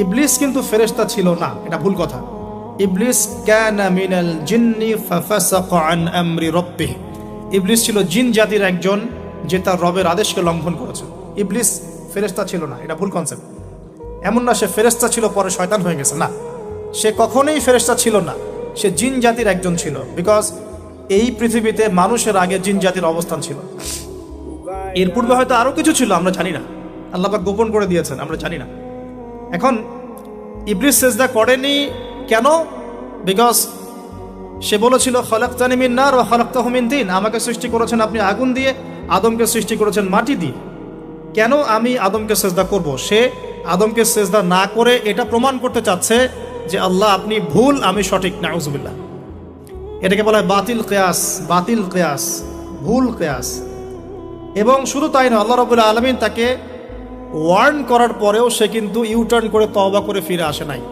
ইবলিস কিন্তু ফেরেশতা ছিল না, এটা ভুল কথা। ইবলিস কানা মিনাল জিন্নি ফাফাসাকা আন আমরি রাব্বিহ, ইবলিস ছিল জিন জাতির একজন যে তার রবের আদেশকে লঙ্ঘন করেছে। ইবলিস ফেরেশতা ছিল না, এটা ভুল কনসেপ্ট। এমন না সে ফেরেশতা ছিল পরে শয়তান হয়ে গেছে, না, সে কখনোই ফেরেশতা ছিল না, সে জিন জাতির একজন ছিল। বিকজ এই পৃথিবীতে মানুষের আগে জিন জাতির অবস্থান ছিল, এর পূর্বে হয়তো আরো কিছু ছিল, আমরা জানি না, আল্লাহ পাক গোপন করে দিয়েছেন, আমরা জানি না। এখন ইবলিস সিজদা করেনি কেন? বিকজ সে বলেছিল খলাকতানি মিন নার ওয়া খলাকতাহু মিন তিন, আমাকে সৃষ্টি করেছেন আপনি আগুন দিয়ে, আদমকে সৃষ্টি করেছেন মাটি দিয়ে, কেন আমি আদমকে সিজদা করব? সে আদমকে সিজদা না করে এটা প্রমাণ করতে চাচ্ছে যে আল্লাহ আপনি ভুল, আমি সঠিক। নাউজুবিল্লাহ, এটাকে বলা হয় বাতিল কিয়াস, বাতিল কিয়াস, ভুল কিয়াস। এবং শুধু তাই না, আল্লাহ রাব্বুল আলামিন তাকে ওয়ার্ন করার পরেও সে কিন্তু ইউটার্ন করে তওবা করে ফিরে আসে নাই,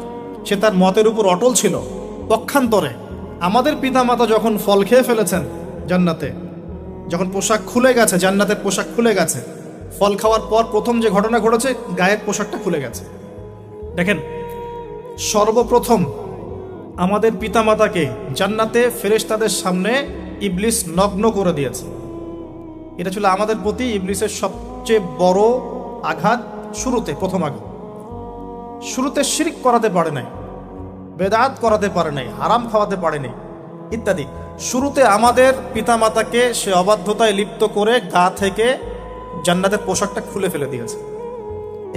সে তার মতের উপর অটল ছিল। পক্ষান্তরে আমাদের পিতামাতা যখন ফল খেয়ে ফেলেছেন জান্নাতে, যখন পোশাক খুলে গেছে, জান্নাতের পোশাক খুলে গেছে, ফল খাওয়ার পর প্রথম যে ঘটনা ঘটেছে, গায়ের পোশাকটা খুলে গেছে। দেখেন, সর্বপ্রথম আমাদের পিতামাতাকে জান্নাতে ফেরেশতাদের সামনে ইবলিস নগ্ন করে দিয়েছে। এটা ছিল আমাদের প্রতি ইবলিসের সবচেয়ে বড় আঘাত। শুরুতে, প্রথম আঘাত, শুরুতে শিরক করাতে পারে নাই, বেদাত করাতে পারে নাই, হারাম খাওয়াতে পারে নাই ইত্যাদি। শুরুতে আমাদের পিতামাতাকে সে অবাধ্যতায় লিপ্ত করে গা থেকে জান্নাতের পোশাকটা খুলে ফেলে দিয়েছে।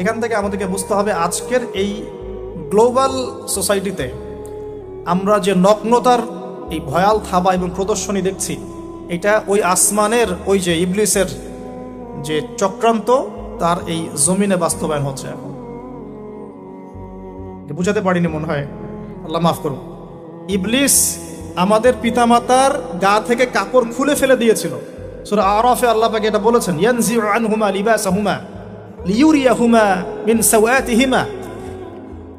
এখান থেকে আমাদেরকে বুঝতে হবে, আজকের এই গ্লোবাল সোসাইটিতে আমরা যে নগ্নতার এই ভয়াল থাবা এবং প্রদর্শনী দেখছি, এটা ওই আসমানের ওই যে ইবলিসের যে চক্রান্ত, তার এই জমিনে বাস্তবায়ন হচ্ছে। এখন বুঝাতে পারিনি মনে হয়, আল্লাহ মাফ করুন। ইবলিস আমাদের পিতামাতার গা থেকে কাপড় খুলে ফেলে দিয়েছিল। সূরা আরাফে আল্লাহ পাক এটা বলেছেন, ইয়ানজিউ আনহুমা লিবাসাহুমা লিইউরিয়াহুমা মিন সাওয়াতিহিমা।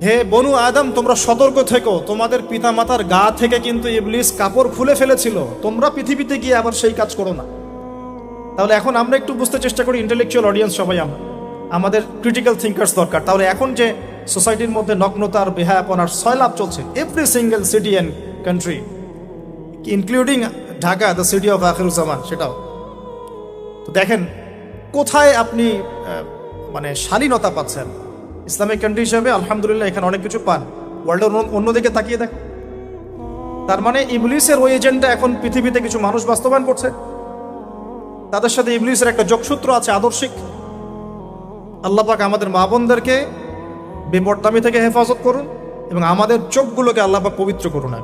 হে বনু আদম, তোমরা সতর্ক থেকো, তোমাদের পিতামাতার গা থেকে কিন্তু ইবলিস কাপড় খুলে ফেলেছিল, তোমরা পৃথিবীতে গিয়ে আবার সেই কাজ করো না। তাহলে এখন আমরা একটু বুঝতে চেষ্টা করি, ইন্টেলেকচুয়াল অডিয়েন্স সবাই আমরা, আমাদের ক্রিটিক্যাল থিঙ্কার্স দরকার। তাহলে এখন যে সোসাইটির মধ্যে নগ্নতার, বেহায়াপনার সয়লাভ চলছে, every single city and country including Dhaka, the city of Akhiruzzaman, সেটাও তো দেখেন কোথায় আপনি মানে শালীনতা পাচ্ছেন। ইসলামিক কান্ট্রি হিসাবে আলহামদুলিল্লাহ এখানে অনেক কিছু পান, ওয়ার্ল্ডের অন্যদিকে তাকিয়ে দেখ। তার মানে ইবলিসের ওই এজেন্ডা এখন পৃথিবীতে কিছু মানুষ বাস্তবায়ন করছে, তাদের সাথে ইবলিসের একটা যোগসূত্র আছে আদর্শিক। আল্লাহ পাক আমাদের মা বোনদেরকে বেপরদামি থেকে হেফাজত করুন এবং আমাদের চোখগুলোকে আল্লাহ পাক পবিত্র করুন।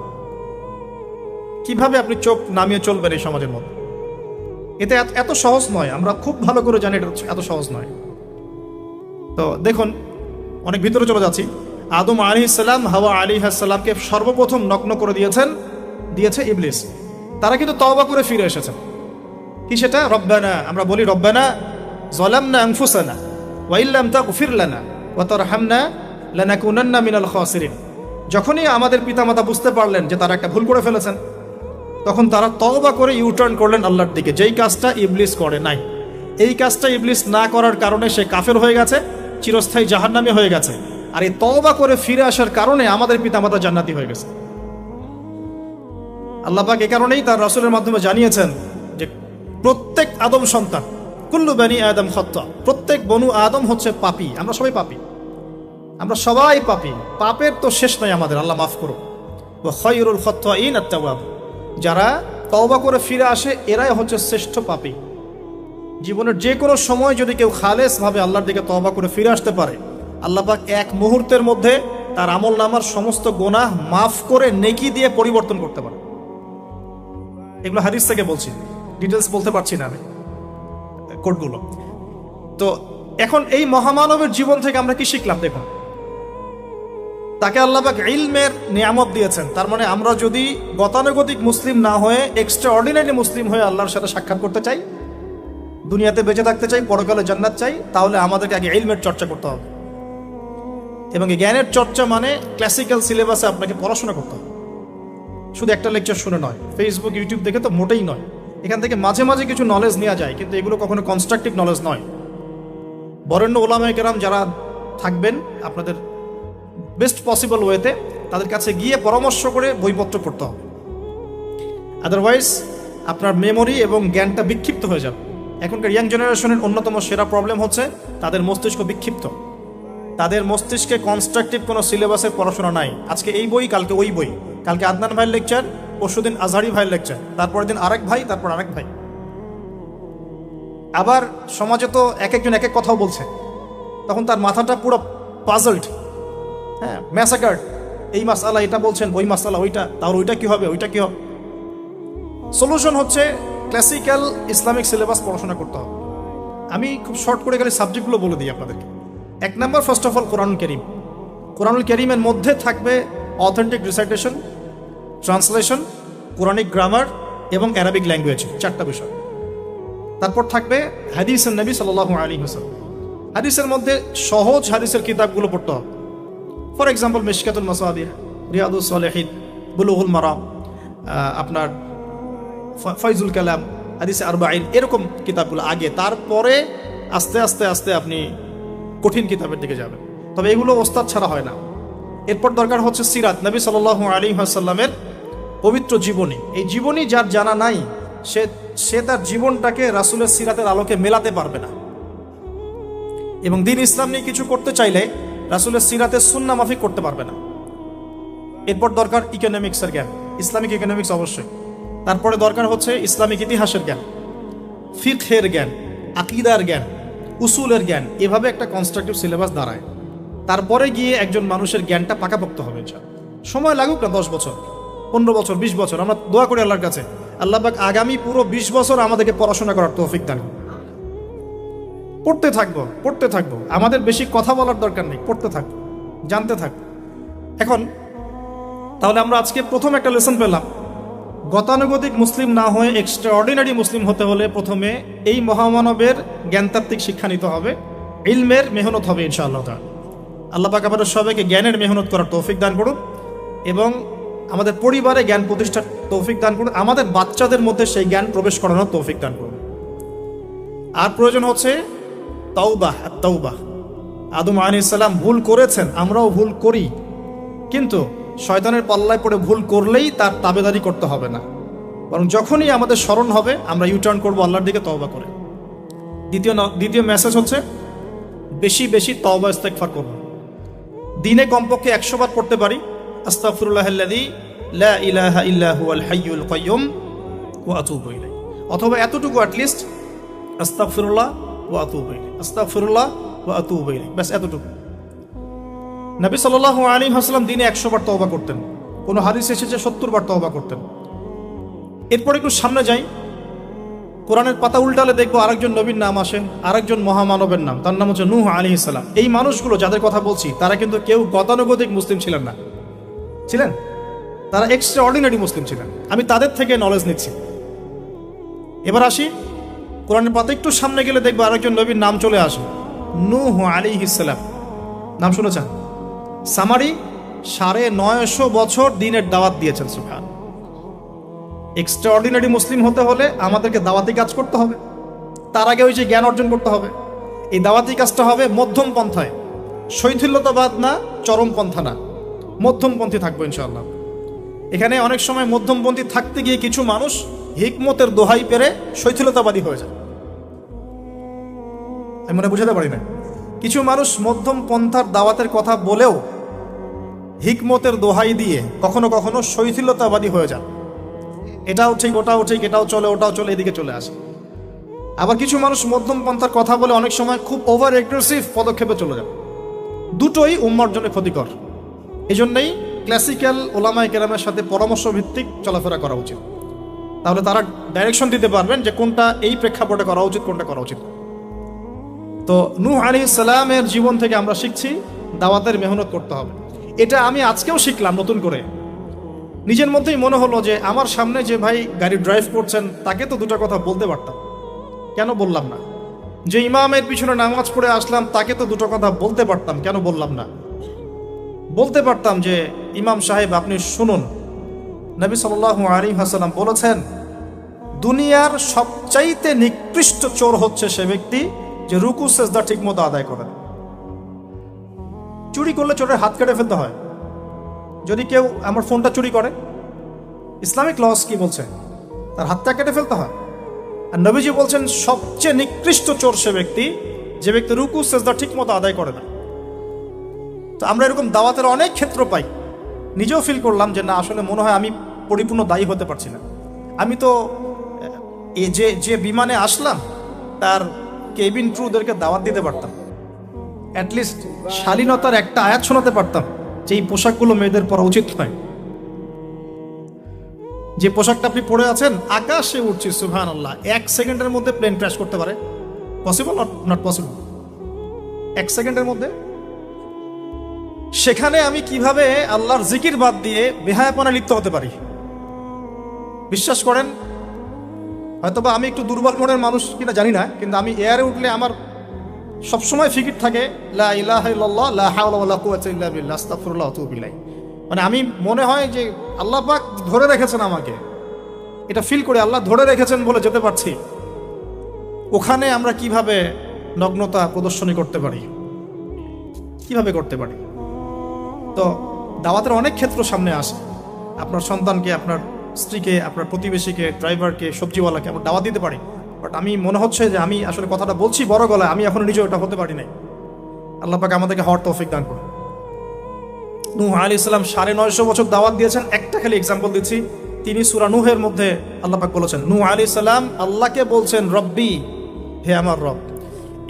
কিভাবে আপনি চোখ নামিয়ে চলবেন এই সমাজের মধ্যে, এটা এত সহজ নয়, আমরা খুব ভালো করে জানি এটা এত সহজ নয়। তো দেখুন, অনেক ভিতরে চলে যাচ্ছি। আদম আলাইহিস সালাম, হাওয়া আলাইহিস সালামকে সর্বপ্রথম নগ্ন করে দিয়েছে ইবলিস। তারা কিন্তু তওবা করে ফিরে এসেছেন। কি সেটা? রব্বানা, আমরা বলি রব্বানা যালামনা আনফুসানা ওয়া ইল্লাম তাগফির লানা ওয়া তারহামনা লানাকুনান্না মিনাল খাসিরিন। যখনই আমাদের পিতামাতা বুঝতে পারলেন যে তারা একটা ভুল করে ফেলেছেন, তখন তারা তওবা করে ইউটার্ন করলেন আল্লাহর দিকে, যেই কাজটা ইবলিস করে নাই। এই কাজটা ইবলিস না করার কারণে সে কাফের হয়ে গেছে, চিরস্থায়ী জাহান্নামী হয়ে গেছে। আর এই তওবা করে ফিরে আসার কারণে আমাদের পিতামাতা জান্নাতি হয়ে গেছে। আল্লাহ পাক এই কারণেই তার রাসূলের মাধ্যমে জানিয়েছেন যে প্রত্যেক আদম সন্তান, কুল্লু বানি আদম খাত্তা, প্রত্যেক বনু আদম হচ্ছে পাপী। আমরা সবাই পাপী, আমরা সবাই পাপী, পাপের তো শেষ নাই আমাদের, আল্লাহ মাফ করুন। ওয়া খায়রুল খাত্তাইন আত-তাওয়াব, যারা তওবা করে ফিরে আসে এরাই হচ্ছে শ্রেষ্ঠ পাপী। জীবনের যে কোনো সময় যদি কেউ খালেস ভাবে আল্লাহর দিকে তওবা করে ফিরে আসতে পারে, আল্লাহ পাক এক মুহূর্তের মধ্যে তার আমল নামার সমস্ত গুনাহ মাফ করে নেকি দিয়ে পরিবর্তন করতে পারে। এগুলো হাদিস থেকে বলছি, ডিটেলস বলতে পারছি না আমি, কোডগুলো। তো এখন এই মহামানবের জীবন থেকে আমরা কি শিখলাম? দেখুন, তাকে আল্লাহ পাক ইলমের নিয়ামত দিয়েছেন। তার মানে আমরা যদি গতানুগতিক মুসলিম না হয়ে এক্সট্রা অর্ডিনারি মুসলিম হয়ে আল্লাহর সাথে সাক্ষাৎ করতে চাই, দুনিয়াতে বেঁচে থাকতে চাই, পরকালে জান্নাত চাই, তাহলে আমাদেরকে আগে ইলমের চর্চা করতে হবে। এবং এই জ্ঞানের চর্চা মানে ক্লাসিক্যাল সিলেবাসে আপনাকে পড়াশোনা করতে হবে, শুধু একটা লেকচার শুনে নয়, ফেসবুক ইউটিউব দেখে তো মোটেই নয়। এখান থেকে মাঝে মাঝে কিছু নলেজ নেওয়া যায়, কিন্তু এগুলো কখনো কনস্ট্রাকটিভ নলেজ নয়। বরেণ্য ওলামায়ে কেরাম যারা থাকবেন, আপনাদের বেস্ট পসিবল ওয়েতে তাদের কাছে গিয়ে পরামর্শ করে বইপত্র পড়তে হবে। আদারওয়াইজ আপনার মেমোরি এবং জ্ঞানটা বিক্ষিপ্ত হয়ে যাবে। এখনকার ইয়াং জেনারেশনের অন্যতম সেরা প্রবলেম হচ্ছে তাদের মস্তিষ্ক বিক্ষিপ্ত। তাদের মস্তিষ্কে কনস্ট্রাকটিভ কোনো সিলেবাসের পড়াশোনা নাই। আজকে এই বই, কালকে ওই বই, কালকে আদনান ভাইয়ের লেকচার, পরশুদিন আজহারি ভাইয়ের লেকচার, তারপরের দিন আরেক ভাই, তারপর আরেক ভাই। আবার সমাজে তো এক একজন এক এক কথাও বলছে, তখন তার মাথাটা পুরো পাজলড, হ্যাঁ, ম্যাসাকার্ড। এই মাসালা এটা বলছেন, ওই মাসালা ওইটা, তার ওইটা কি হবে, ওইটা কি হবে। সলিউশন হচ্ছে ক্লাসিক্যাল ইসলামিক সিলেবাস পড়াশোনা করতে হবে। আমি খুব শর্ট করে গেলে সাবজেক্টগুলো বলে দিই আপনাদেরকে। 1 নম্বর, ফার্স্ট অফ অল কোরআনুল কারীম। কোরআনুল কারীমের মধ্যে থাকবে authentic recitation, translation, Quranic grammar এবং অ্যারাবিক ল্যাঙ্গুয়েজ, 4টা বিষয়। তারপর থাকবে হাদিসের নবী সাল্লাল্লাহু আলাইহি ওয়াসাল্লাম। হাদিসের মধ্যে সহজ হাদিসের কিতাবগুলো পড়তে হবে। ফর এক্সাম্পল মিশকাতুল মাসাবিহ, রিয়াদুস সালিহিন, বুলুগুল মারাম, আপনার ফয়জুল কালাম, হাদিসে আরবাঈন, এরকম কিতাবগুলো আগে, তারপরে আস্তে আস্তে আস্তে আপনি কঠিন কিতাবের দিকে যাবেন। তবে এগুলো ওস্তাদ ছাড়া হয় না। এরপর দরকার হচ্ছে সিরাত, নবী সাল্লাল্লাহু আলাইহি ওয়াসাল্লামের পবিত্র জীবনী। এই জীবনী যার জানা নাই, সে তার জীবনটাকে রাসূলের সিরাতের আলোকে মেলাতে পারবে না। এবং দ্বীন ইসলাম নিয়ে কিছু করতে চাইলে রাসূলের সিরাতের সুন্নাহ মাফিক করতে পারবে না। এরপর দরকার ইকোনমিক্সের জ্ঞান, ইসলামিক ইকোনমিক্স অবশ্যই। তারপরে দরকার হচ্ছে ইসলামিক ইতিহাসের জ্ঞান, ফিকহের জ্ঞান, আকীদার জ্ঞান, উসুলের জ্ঞান। এভাবে একটা কনস্ট্রাকটিভ সিলেবাস দাঁড়ায়। তারপরে গিয়ে একজন মানুষের জ্ঞানটা পাকাপোক্ত হবে। সময় লাগুক না, 10 বছর, 15 বছর, 20 বছর। আমরা দোয়া করি আল্লাহর কাছে, আল্লাহ পাক আগামী পুরো 20 বছর আমাদেরকে পড়াশোনা করার তৌফিক দান। পড়তে থাকবো। আমাদের বেশি কথা বলার দরকার নেই, পড়তে থাকবো, জানতে থাকবো। এখন তাহলে আমরা আজকে প্রথম একটা লেসন পেলাম। গতানুগতিক মুসলিম না হয়ে এক্সট্রা অর্ডিনারি মুসলিম হতে হলে প্রথমে এই মহামানবের জ্ঞানতাত্ত্বিক শিক্ষা নিতে হবে, ইলমের মেহনত হবে ইনশাআল্লাহ তাআলা। আল্লাহ পাক আমাদের সবাইকে জ্ঞানের মেহনত করার তৌফিক দান করুন এবং আমাদের পরিবারে জ্ঞান প্রতিষ্ঠার তৌফিক দান করুন। আমাদের বাচ্চাদের মধ্যে সেই জ্ঞান প্রবেশ করানোর তৌফিক দান করুন। আর প্রয়োজন হচ্ছে তাওবাহ। আদম আলাইহিস সালাম ভুল করেছেন, আমরাও ভুল করি, কিন্তু শয়তানের পাল্লায় পড়ে ভুল করলেই তার তাবেদারি করতে হবে না, বরং যখনই আমাদের স্মরণ হবে আমরা ইউটার্ন করবো আল্লাহর দিকে তওবা করে। দ্বিতীয় মেসেজ হচ্ছে বেশি বেশি তওবা ইস্তেগফার করব। দিনে কমপক্ষে 100 বার পড়তে পারি আস্তাগফিরুল্লাহাল্লাযী লা ইলাহা ইল্লা হুয়াল হাইয়ুল কাইয়্যুম ওয়া আতুবু ইলাইহি, অথবা এতটুকু অ্যাটলিস্ট আস্তাগফিরুল্লাহ ওয়া আতুবু ইলাইহি, আস্তাগফিরুল্লাহ ওয়া আতুবু ইলাইহি, ব্যাস এতটুকু। নবী সাল্লাল্লাহু আলাইহি ওয়াসাল্লাম দিনে 100 বার তওবা করতেন, কোনো হাদিস এসেছে 70 বার তওবা করতেন। এরপর একটু সামনে যাই, কোরআনের পাতা উল্টালে দেখবো আরেকজন নবীর নাম আসে, আরেকজন মহামানবের নাম, তার নাম হচ্ছে নূহ আলাইহিস সালাম। এই মানুষগুলো যাদের কথা বলছি তারা কিন্তু কেউ গতানুগতিক মুসলিম ছিলেন না, তারা এক্সট্রা অর্ডিনারি মুসলিম ছিলেন। আমি তাদের থেকে নলেজ নিচ্ছি। এবার আসি কোরআনের পাতা একটু সামনে গেলে দেখবো আরেকজন নবীর নাম চলে আসে, নূহ আলাইহিস সালাম। নাম শুনেছেন? সামারি 950 বছর দিনের দাওয়াত দিয়েছেন। সুবহান। এক্সট্রা অর্ডিনারি মুসলিম হতে হলে আমাদেরকে দাওয়াতি কাজ করতে হবে, তার আগে ওই যে জ্ঞান অর্জন করতে হবে। এই দাওয়াতি কাজটা হবে মধ্যম পন্থায়, শৈথিল্যতাবাদ না, চরমপন্থা না, মধ্যমপন্থী থাকবো ইনশাআল্লাহ। এখানে অনেক সময় মধ্যমপন্থী থাকতে গিয়ে কিছু মানুষ হিকমতের দোহাই পেরে শৈথিলতাবাদী হয়ে যায়। আমি মনে বুঝাতে পারি না, কিছু মানুষ মধ্যম পন্থার দাওয়াতের কথা বলেও হিকমতের দোহাই দিয়ে কখনো কখনো শৈথিলতাবাদী হয়ে যায়। এটাও ঠিক, ওটাও ঠিক, এটাও চলে, ওটাও চলে, এদিকে চলে আসে। আবার কিছু মানুষ মধ্যম পন্থার কথা বলে অনেক সময় খুব ওভার এগ্রেসিভ পদক্ষেপে চলে যায়। দুটোই উম্মার জন্য ক্ষতিকর। এই জন্যই ক্লাসিক্যাল ওলামায়ে কেরামের সাথে পরামর্শ ভিত্তিক চলাফেরা করা উচিত। তাহলে তারা ডাইরেকশন দিতে পারবেন যে কোনটা এই প্রেক্ষাপটে করা উচিত, কোনটা করা উচিত। তো নূহ আলাইহিস সালামের জীবন থেকে আমরা শিখছি দাওয়াতের মেহনত করতে হবে। এটা আমি আজকেও শিখলাম নতুন করে। নিজের মধ্যেই মনে হলো যে আমার সামনে যে ভাই গাড়ি ড্রাইভ করছেন তাকে তো দুটো কথা বলতে পারতাম, কেন বললাম না? যে ইমামের পিছনে নামাজ পড়ে আসলাম তাকে তো দুটো কথা বলতে পারতাম, কেন বললাম না? বলতে পারতাম যে ইমাম সাহেব আপনি শুনুন, নবী সাল্লাল্লাহু আলাইহি ওয়াসাল্লাম বলেছেন দুনিয়ার সবচাইতে নিকৃষ্ট চোর হচ্ছে সে ব্যক্তি যে রুকু সেজদা ঠিকমতো আদায় করে না। চুরি করলে চোরের হাত কেটে ফেলতে হয়। যদি কেউ আমার ফোনটা চুরি করে, ইসলামিক লস কি বলছে? তার হাতটা কেটে ফেলতে হয়। আর নবীজি বলছেন সবচেয়ে নিকৃষ্ট চোর সে ব্যক্তি যে ব্যক্তি রুকু সেজদা ঠিক মতো আদায় করে না। তো আমরা এরকম দাওয়াতের অনেক ক্ষেত্র পাই। নিজেও ফিল করলাম যে না, আসলে মনে হয় আমি পরিপূর্ণ দায়ী হতে পারছি না। আমি তো যে বিমানে আসলাম তার কেবিন ক্রুদেরকে দাওয়াত দিতে পারতাম, অ্যাটলিস্ট শালীনতার একটা আয়াত শোনাতে পারতাম যে এই পোশাকগুলো মেয়েদের পরা উচিত নয়। যে পোশাকটা আপনি পরে আছেন, আকাশে উঠছে, সুবহানাল্লাহ, 1 সেকেন্ডের মধ্যে প্লেন ক্র্যাশ করতে পারে। পসিবল? Not possible. 1 সেকেন্ডের মধ্যে। সেখানে আমি কিভাবে আল্লাহর জিকির বাদ দিয়ে বেহায়াপনা লিপ্ত হতে পারি? বিশ্বাস করেন, হয়তোবা আমি একটু দুর্বল মনের মানুষ কিনা জানি না, কিন্তু আমি এয়ারে উঠলে আমার সবসময় ফিকির থাকে লা ইলাহা ইল্লাল্লাহ লা হাওলা ওয়ালা কুওয়াতা ইল্লা বিল্লাহ আস্তাগফিরুল্লাহ ওয়া আতুবু ইলাইহি। মানে আমি মনে হয় যে আল্লাহ পাক ধরে রেখেছেন আমাকে, এটা ফিল করে আল্লাহ ধরে রেখেছেন বলে যেতে পারছি। ওখানে আমরা কিভাবে নগ্নতা প্রদর্শনী করতে পারি, কিভাবে করতে পারি? তো দাওয়াতের অনেক ক্ষেত্র সামনে আসে। আপনার সন্তানকে, আপনার স্ত্রীকে, আপনার প্রতিবেশীকে, ড্রাইভারকে, সবজিওয়ালাকে আমরা দাওয়াত দিতে পারি। বাট আমি মনে হচ্ছে যে আমি আসলে কথাটা বলছি বড় গলায়, আমি এখনো নিজে ওটা হতে পারি নাই। আল্লাহ পাক আমাদেরকে হওয়ার তৌফিক দান করুন। নূহ আলাইহিস সালাম 950 বছর দাওয়াত দিয়েছেন। একটা খালি এক্সাম্পল দিচ্ছি। তিনি সূরা নূহের মধ্যে আল্লাহ পাক বলেছেন, নূহ আলাইহিস সালাম আল্লাহকে বলছেন, রব্বি, হে আমার রব,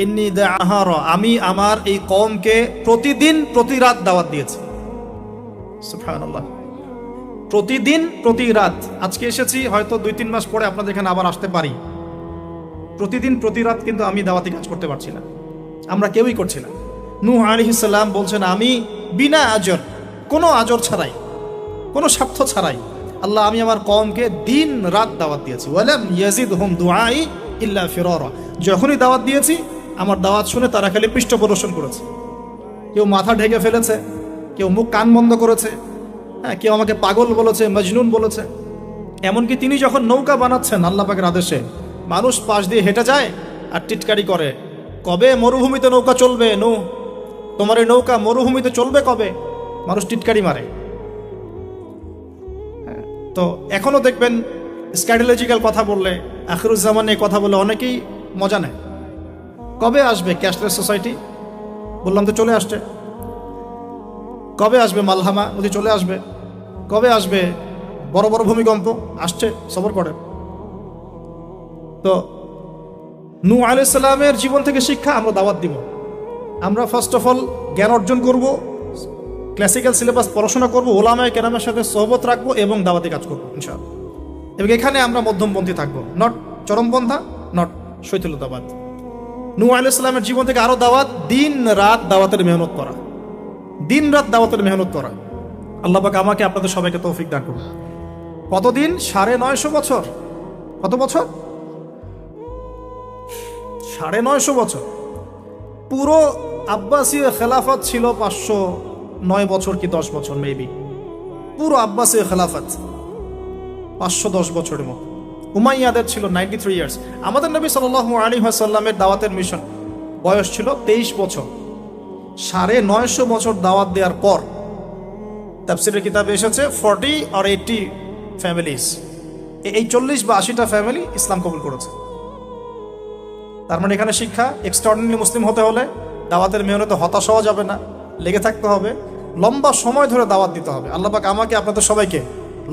ইন্নী দাআহারা, আমি আমার এই কওমকে প্রতিদিন প্রতি রাত দাওয়াত দিয়েছি। সুবহানাল্লাহ, প্রতিদিন প্রতি রাত। আজকে এসেছি, হয়তো 2-3 মাস পরে আপনাদের এখানে আবার আসতে পারি। প্রতিদিন প্রতি রাত কিন্তু আমি দাওয়াতি কাজ করতে পারছি না, আমরা কেউই করছি না। নূহ আলাইহিস সালাম বলছেন, আমি বিনা আজর, কোনো আজর ছাড়াই, কোনো স্বার্থ ছাড়াই, আল্লাহ, আমি আমার কওমকে দিন রাত দাওয়াত দিয়েছি। ওয়ালাম ইয়াজিদহুম দুআই ইল্লা ফিরারা। যখনই দাওয়াত দিয়েছি, আমার দাওয়াত শুনে তারা খালি পৃষ্ঠ প্রদর্শন করেছে। কেউ মাথা ঢেকে ফেলেছে, কেউ মুখ কান বন্ধ করেছে, হ্যাঁ, কেউ আমাকে পাগল বলেছে, মজনুন বলেছে। এমনকি তিনি যখন নৌকা বানাচ্ছেন আল্লাহ পাকের আদেশে, মানুষ পাশ দিয়ে হেঁটে যায় আর টিটকারি করে, কবে মরুভূমিতে নৌকা চলবে? নূহ, তোমার এই নৌকা মরুভূমিতে চলবে কবে? মানুষ টিটকারি মারে। তো এখনো দেখবেন স্ক্যাটোলজিক্যাল কথা বললে, আখিরুজ্জামানে কথা বলে অনেকেই মজা নেয়। কবে আসবে ক্যাশলেস সোসাইটি? বললাম তো চলে আসছে। কবে আসবে মালহামা নদী? চলে আসবে। কবে আসবে বড় বড় ভূমিকম্প? আসছে, সবর করে। তো নূহ আলাইহিস সালামের জীবন থেকে শিক্ষা আমরা দাওয়াত দিব। আমরা ফার্স্ট অফ অল জ্ঞান অর্জন করব, ক্লাসিক্যাল সিলেবাস পড়াশোনা করব, ওলামায়ে কেরামের সাথে সোহবত রাখবো এবং দাওয়াতি কাজ করবো ইনশাআল্লাহ। এবং এখানে আমরা মধ্যমপন্থী থাকবো, নট চরমপন্থা, নট শৈথিলতাবাদ। নূহ আলাইহিস সালামের জীবন থেকে আরো দাওয়াত, দিন রাত দাওয়াতের মেহনত করা, দিন রাত দাওয়াতের মেহনত করা। আল্লাহ পাক আমাকে আপনাদের সবাইকে তৌফিক দান করুন। কতদিন? 950 বছর। কত বছর? 950 বছর। পুরো আব্বাসীয় খেলাফত ছিল 509 বছর কি 10 বছর মেবি। পুরো আব্বাসীয় খেলাফত 510 বছরের মতো। উমাইয়াদের ছিল 93 ইয়ার্স। আমাদের নবী সাল্লাল্লাহু আলাইহি ওয়াসাল্লামের দাওয়াতের মিশন বয়স ছিল 23 বছর। 950 বছর দাওয়াত দেওয়ার পর তাফসীরের কিতাবে এসেছে 40 or 80 ফ্যামিলিজ, এই 40 বা 80টা ফ্যামিলি ইসলাম কবুল করেছে। তার মানে এখানে শিক্ষা, এক্সট্রাঅর্ডিনারি মুসলিম হতে হলে দাওয়াতের মেহনতে হতাশ হওয়া যাবে না, লেগে থাকতে হবে, লম্বা সময় ধরে দাওয়াত দিতে হবে। আল্লাহ পাক আমাকে আপনাদের সবাইকে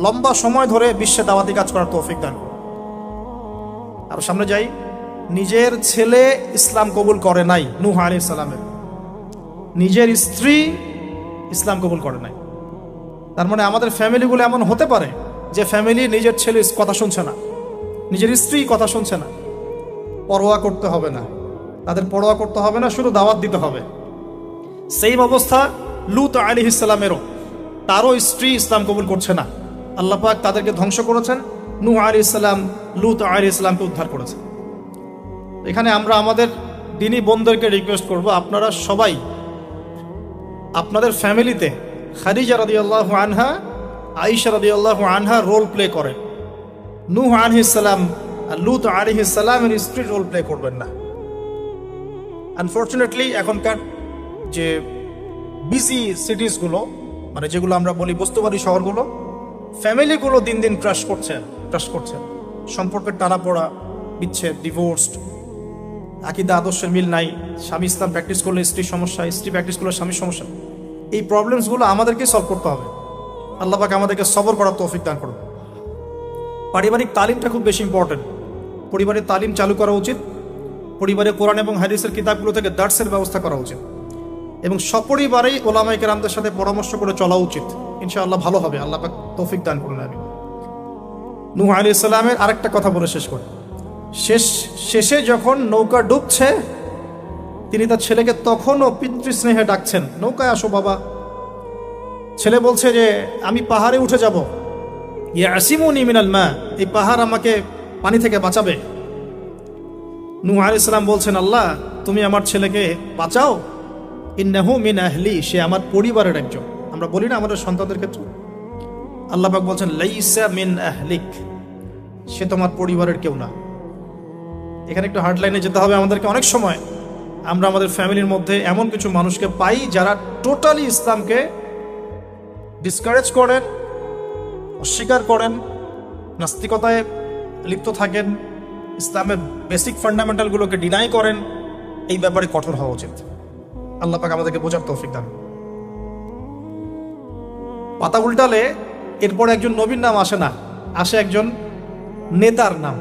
লম্বা সময় ধরে বিশ্বে দাওয়াতি কাজ করার তৌফিক দান করুন। আর সামনে যাই। নিজের ছেলে ইসলাম কবুল করে নাই নূহ আলাইহিস সালামের, নিজের স্ত্রী ইসলাম কবুল করে নাই। তার মানে আমাদের ফ্যামিলিগুলো এমন হতে পারে যে ফ্যামিলি নিজের ছেলে কথা শুনছে না, নিজের স্ত্রী কথা শুনছে না। পরোয়া করতে হবে না, তাদের পরোয়া করতে হবে না, শুধু দাওয়াত দিতে হবে। সেম অবস্থা লূত আলাইহিস সালামেরও, তারও স্ত্রী ইসলাম কবুল করছে না। আল্লাহ পাক তাদেরকে ধ্বংস করেছেন। নূহ আলাইহিস সালাম লূত আলাইহিস সালামকে উদ্ধার করেছেন। এখানে আমরা আমাদের দিনী বোনদেরকে রিকোয়েস্ট করব, আপনারা সবাই আপনাদের ফ্যামিলিতে খাদিজা রাদিয়াল্লাহু আনহা, আয়েশা রাদিয়াল্লাহু আনহা রোল প্লে করেন। নূহ আলাইহিস সালাম আর লূত আলাইহিস সালামের স্ত্রী রোল প্লে করবেন না। আনফর্চুনেটলি এখনকার যে বিজি সিটিসগুলো, মানে যেগুলো আমরা বলি বস্তুবাদী শহরগুলো, ফ্যামিলিগুলো দিন দিন ক্রাশ করছে। সম্পর্কের টানাপোড়া, বিচ্ছেদ, ডিভোর্সড, আকীদা আদর্শের মিল নাই, স্বামী ইসলাম প্র্যাকটিস করলে স্ত্রীর সমস্যা, স্ত্রী প্র্যাকটিস করলে স্বামীর সমস্যা। এই প্রবলেমসগুলো আমাদেরকে সলভ করতে হবে। আল্লাহ পাক আমাদেরকে সবর করার তৌফিক দান করুন। পারিবারিক তালিমটা খুব বেশি ইম্পর্টেন্ট। পরিবারের তালিম চালু করা উচিত। পরিবারে কোরআন এবং হাদিসের কিতাবগুলো থেকে দার্সের ব্যবস্থা করা উচিত এবং সপরিবারেই ওলামায়ে কেরামদের সাথে পরামর্শ করে চলা উচিত। ইনশাআল্লাহ ভালো হবে। আল্লাহ পাক তৌফিক দান করুন। আমি নূহ আলাইহিস সালামের আরেকটা কথা বলে শেষ করি। শেষে যখন নৌকা ডুবছে, তিনি তার ছেলেকে তখনও পিতৃস্নেহে ডাকছেন, নৌকায় আসো বাবা। ছেলে বলছে যে আমি পাহাড়ে উঠে যাব, ইয়াসিমুনি মিনাল মা, এই পাহাড় আমাকে পানি থেকে বাঁচাবে। নূহ আলাইহিস সালাম বলছেন, আল্লাহ তুমি আমার ছেলেকে বাঁচাও, ইন্নাহু মিন আহলি, সে আমার পরিবারের একজন। আমরা বলি না আমাদের সন্তানদের ক্ষেত্রে, আল্লাহ পাক বলছেন লাইসা মিন আহলিক, সে তোমার পরিবারের কেউ না। এখানে একটু হার্ড লাইনে যেতে হবে আমাদেরকে। অনেক সময় আমরা আমাদের ফ্যামিলির মধ্যে এমন কিছু মানুষকে পাই যারা টোটালি ইসলামকে ডিসকারেজ করেন, অস্বীকার করেন, নাস্তিকতায় লিপ্ত থাকেন, ইসলামের বেসিক ফান্ডামেন্টালগুলোকে ডিনাই করেন। এই ব্যাপারে কঠোর হওয়া উচিত। আল্লাহ পাক আমাদেরকে বোঝার তৌফিক দান। পাতা উল্টালে এরপর একজন নবীর নাম আসে না, আসে একজন নেতার নাম।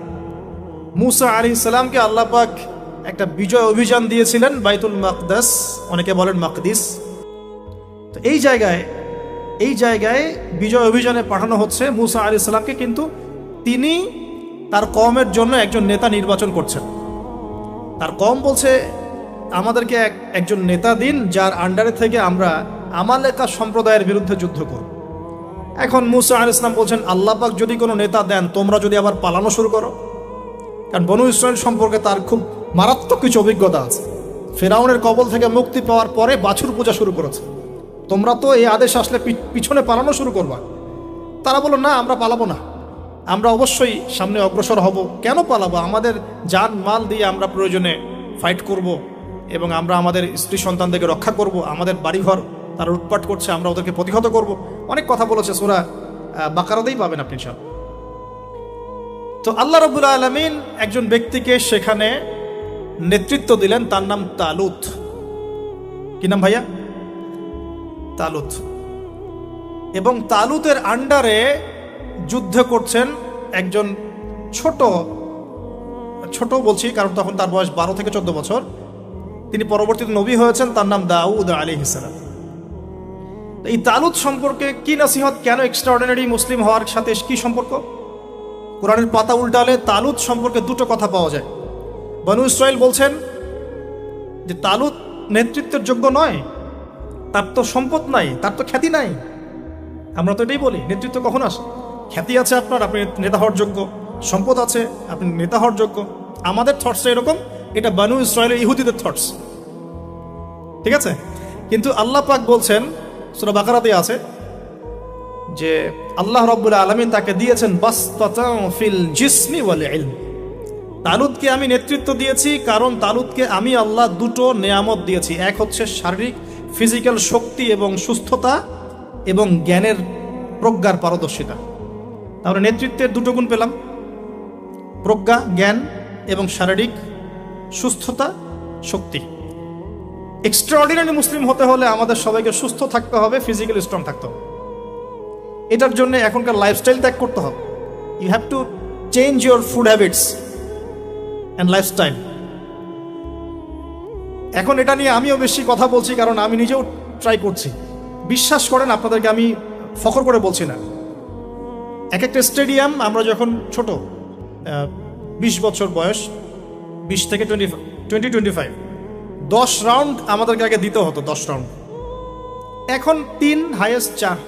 মুসা আলাইহিস সালামকে আল্লাহ পাক একটা বিজয় অভিযান দিয়েছিলেন বাইতুল মাকদাস, অনেকে বলেন মাকদিস। তো এই জায়গায় বিজয় অভিযানে পাঠানো হচ্ছে মুসা আলাইহিস সালামকে, কিন্তু তিনি তার কওমের জন্য একজন নেতা নির্বাচন করছেন। তার কওম বলছে আমাদেরকে একজন নেতা দিন যার আন্ডারে থেকে আমরা আমালেকা সম্প্রদায়ের বিরুদ্ধে যুদ্ধ করব। এখন মুসা আলাইহিস সালাম বলছেন আল্লাহ পাক যদি কোনো নেতা দেন, তোমরা যদি আবার পালানো শুরু করো। কারণ বনু ইসরাইল সম্পর্কে তার খুব মারাত্মক কিছু অভিজ্ঞতা আছে। ফেরাউনের কবল থেকে মুক্তি পাওয়ার পরে বাছুর পূজা শুরু করেছে। তোমরা তো এই আদেশ আসলে পিছনে পালানো শুরু করবা। তারা বলল না, আমরা পালাবো না, আমরা অবশ্যই সামনে অগ্রসর হব। কেন পালাবো? আমাদের জান মাল দিয়ে আমরা প্রয়োজনে ফাইট করব এবং আমরা আমাদের স্ত্রী সন্তানদেরকে রক্ষা করব। আমাদের বাড়িঘর তারা লুটপাট করছে, আমরা ওদেরকে প্রতিহত করব। অনেক কথা বলেছে, সূরা বাকারাতেই পাবেন আপনি সব। তো আল্লাহ রাব্বুল আলামিন একজন ব্যক্তিকে সেখানে নেতৃত্ব দিলেন, তার নাম তালুত। কি নাম ভাইয়া? তালুত। এবং তালুতের আন্ডারে যুদ্ধ করছেন একজন ছোট বলছি কারণ তখন তার বয়স 12 থেকে 14 বছর। তিনি পরবর্তীতে নবী হয়েছেন, তার নাম দাউদ আলাইহিস সালাম। এই তালুত সম্পর্কে কি নসিহত, কেন এক্সট্রাঅর্ডিনারি মুসলিম হওয়ার সাথে কি সম্পর্ক? কোরআনের পাতা উল্টালে তালুত সম্পর্কে দুটো কথা পাওয়া যায়। বনু ইসরাইল বলছেন যে তালুত নেতৃত্বের যোগ্য নয়, তার তো সম্পদ নাই, তার তো খ্যাতি নাই। আমরা তো এটাই বলি, নেতৃত্ব কখন আসে? খ্যাতি আছে আপনার, আপনি নেতা হওয়ার যোগ্য, সম্পদ আছে, আপনি নেতা হওয়ার যোগ্য। আমাদের থটসটা এরকম, এটা বনু ইসরাইলের ইহুদিদের থটস, ঠিক আছে? কিন্তু আল্লাহ পাক বলছেন, সূরা বাকারাতে আছে যে আল্লাহ রাব্বুল আলামিন তাকে দিয়েছেন বাসতাতাও ফিল জিসমি ওয়াল ইলম। তালুতকে আমি নেতৃত্ব দিয়েছি কারণ তালুতকে আমি আল্লাহ দুটো নেয়ামত দিয়েছি। এক হচ্ছে শারীরিক ফিজিক্যাল শক্তি এবং সুস্থতা এবং জ্ঞানের প্রজ্ঞার পারদর্শিতা। তাহলে নেতৃত্বের দুটো গুণ পেলাম, প্রজ্ঞা, জ্ঞান এবং শারীরিক সুস্থতা, শক্তি। এক্সট্রাঅর্ডিনারি মুসলিম হতে হলে আমাদের সবাইকে সুস্থ থাকতে হবে, ফিজিক্যালি স্ট্রং থাকতে হবে। এটার জন্য এখনকার লাইফস্টাইল ত্যাগ করতে হবে। You have to change your food habits and lifestyle. এখন এটা নিয়ে আমিও বেশি কথা বলছি কারণ আমি নিজেও ট্রাই করছি। বিশ্বাস করেন, আপনাদেরকে আমি ফখর করে বলছি না। এক একটা স্টেডিয়াম আমরা যখন ছোট 20 বছর বয়স, 20 থেকে 25 10 রাউন্ড আমাদেরকে আগে দিতে হতো, 10 রাউন্ড। এখন 3 হাইয়েস্ট 4।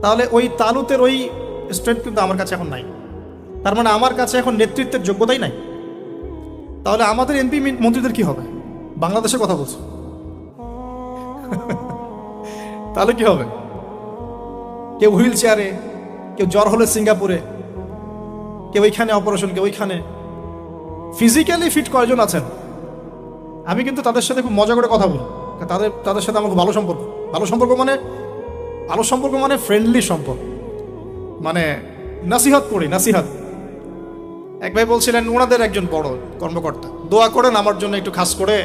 তাহলে ওই তালুতের ওই স্ট্রেংথ কিন্তু আমার কাছে এখন নাই। তার মানে আমার কাছে এখন নেতৃত্বের যোগ্যতাই নাই। তাহলে আমাদের এমপি মন্ত্রীদের কি হবে? বাংলাদেশের কথা বলছে, তাহলে কি হবে? কেউ হুইল চেয়ারে, কেউ জ্বর হলে সিঙ্গাপুরে, কেউ ওইখানে অপারেশন, কেউ ওইখানে। ফিজিক্যালি ফিট কয়জন আছেন? আমি কিন্তু তাদের সাথে খুব মজা করে কথা বলি। তাদের সাথে আমার ভালো সম্পর্ক। ভালো সম্পর্ক মানে ফ্রেন্ডলি সম্পর্ক, মানে নাসিহত করি, নাসিহত। এক ভাই বলছিলেন, ওনাদের একজন বড় কর্মকর্তা, দোয়া করেন আমার জন্য একটু খাস করে